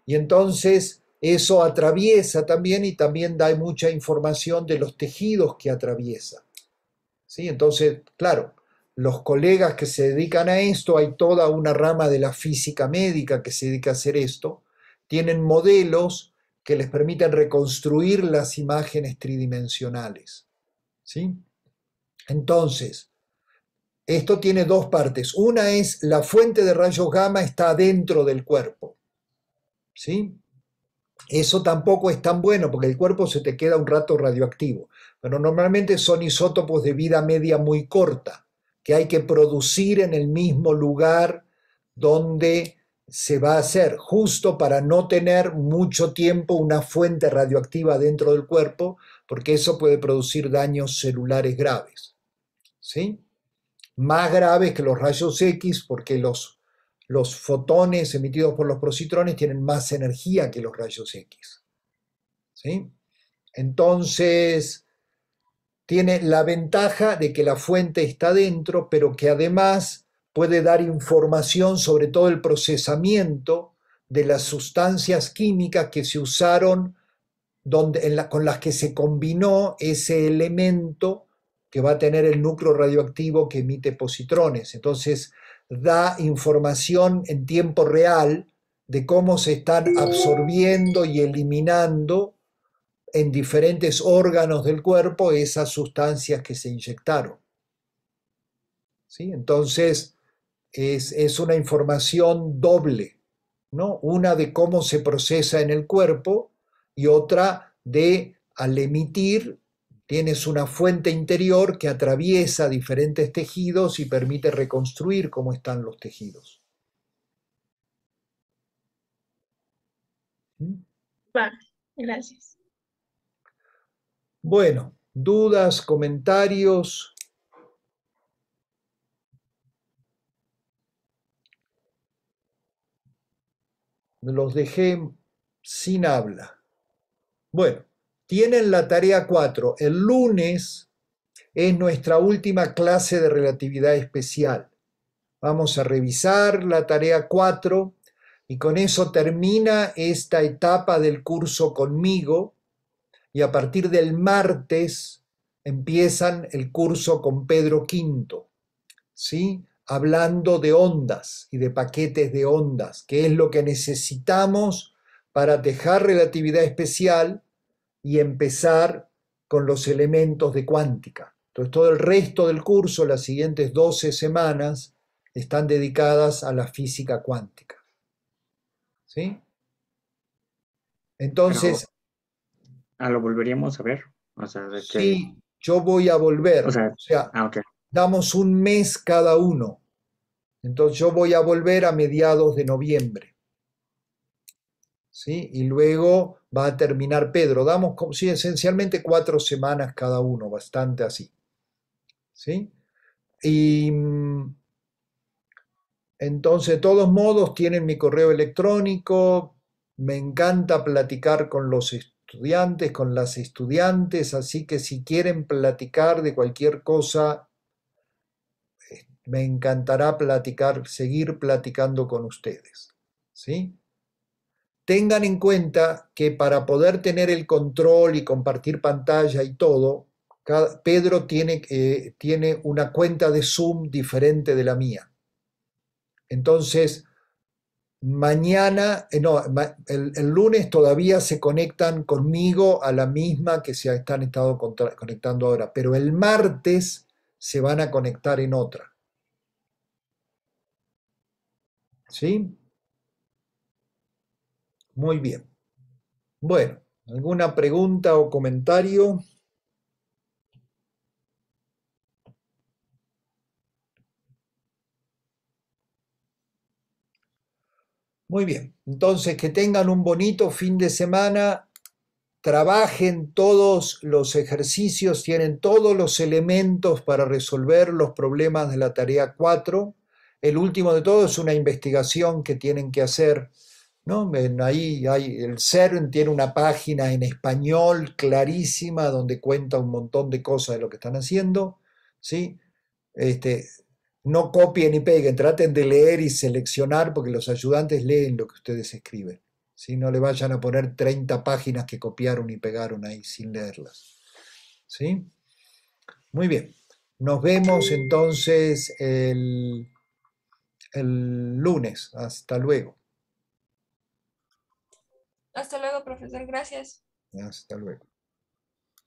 Y entonces eso atraviesa también, y también da mucha información de los tejidos que atraviesa. ¿Sí? Entonces, claro, los colegas que se dedican a esto, hay toda una rama de la física médica que se dedica a hacer esto, tienen modelos que les permiten reconstruir las imágenes tridimensionales. ¿Sí? Entonces, esto tiene 2 partes. Una es la fuente de rayos gamma está dentro del cuerpo. ¿Sí? Eso tampoco es tan bueno porque el cuerpo se te queda un rato radioactivo, pero normalmente son isótopos de vida media muy corta, que hay que producir en el mismo lugar donde se va a hacer justo para no tener mucho tiempo una fuente radioactiva dentro del cuerpo, porque eso puede producir daños celulares graves, ¿sí? Más graves que los rayos X, porque los fotones emitidos por los positrones tienen más energía que los rayos X, ¿sí? Entonces, tiene la ventaja de que la fuente está dentro, pero que además puede dar información sobre todo el procesamiento de las sustancias químicas que se usaron con las que se combinó ese elemento que va a tener el núcleo radioactivo que emite positrones. Entonces, da información en tiempo real de cómo se están absorbiendo y eliminando en diferentes órganos del cuerpo esas sustancias que se inyectaron. ¿Sí? Entonces, es una información doble, ¿no? Una de cómo se procesa en el cuerpo y otra de, al emitir, tienes una fuente interior que atraviesa diferentes tejidos y permite reconstruir cómo están los tejidos. Va, gracias. Bueno, dudas, comentarios. Los dejé sin habla. Bueno, tienen la tarea 4. El lunes es nuestra última clase de relatividad especial. Vamos a revisar la tarea 4 y con eso termina esta etapa del curso conmigo y a partir del martes empiezan el curso con Pedro Quinto, ¿sí? Hablando de ondas y de paquetes de ondas, que es lo que necesitamos para dejar relatividad especial y empezar con los elementos de cuántica. Entonces, todo el resto del curso, las siguientes 12 semanas, están dedicadas a la física cuántica. ¿Sí? Entonces, lo volveríamos a ver. O sea, de que, sí, yo voy a volver. o sea, O sea, okay. damos un mes cada uno. Entonces, yo voy a volver a mediados de noviembre. ¿Sí? Y luego va a terminar Pedro. Damos, sí, esencialmente 4 semanas cada uno, bastante así. ¿Sí? Y entonces, de todos modos, tienen mi correo electrónico. Me encanta platicar con los estudiantes, con las estudiantes, así que si quieren platicar de cualquier cosa, me encantará platicar, seguir platicando con ustedes. ¿Sí? Tengan en cuenta que para poder tener el control y compartir pantalla y todo, Pedro tiene una cuenta de Zoom diferente de la mía. Entonces, mañana, el lunes todavía se conectan conmigo a la misma que se han estado conectando ahora, pero el martes se van a conectar en otra. ¿Sí? Muy bien. Bueno, ¿alguna pregunta o comentario? Muy bien, entonces que tengan un bonito fin de semana, trabajen todos los ejercicios, tienen todos los elementos para resolver los problemas de la tarea 4. El último de todo es una investigación que tienen que hacer, ¿no? Ahí el CERN tiene una página en español clarísima donde cuenta un montón de cosas de lo que están haciendo, ¿sí? No copien y peguen, traten de leer y seleccionar porque los ayudantes leen lo que ustedes escriben. ¿Sí? No le vayan a poner 30 páginas que copiaron y pegaron ahí sin leerlas. ¿Sí? Muy bien. Nos vemos entonces el lunes. Hasta luego. Hasta luego, profesor. Gracias. Hasta luego.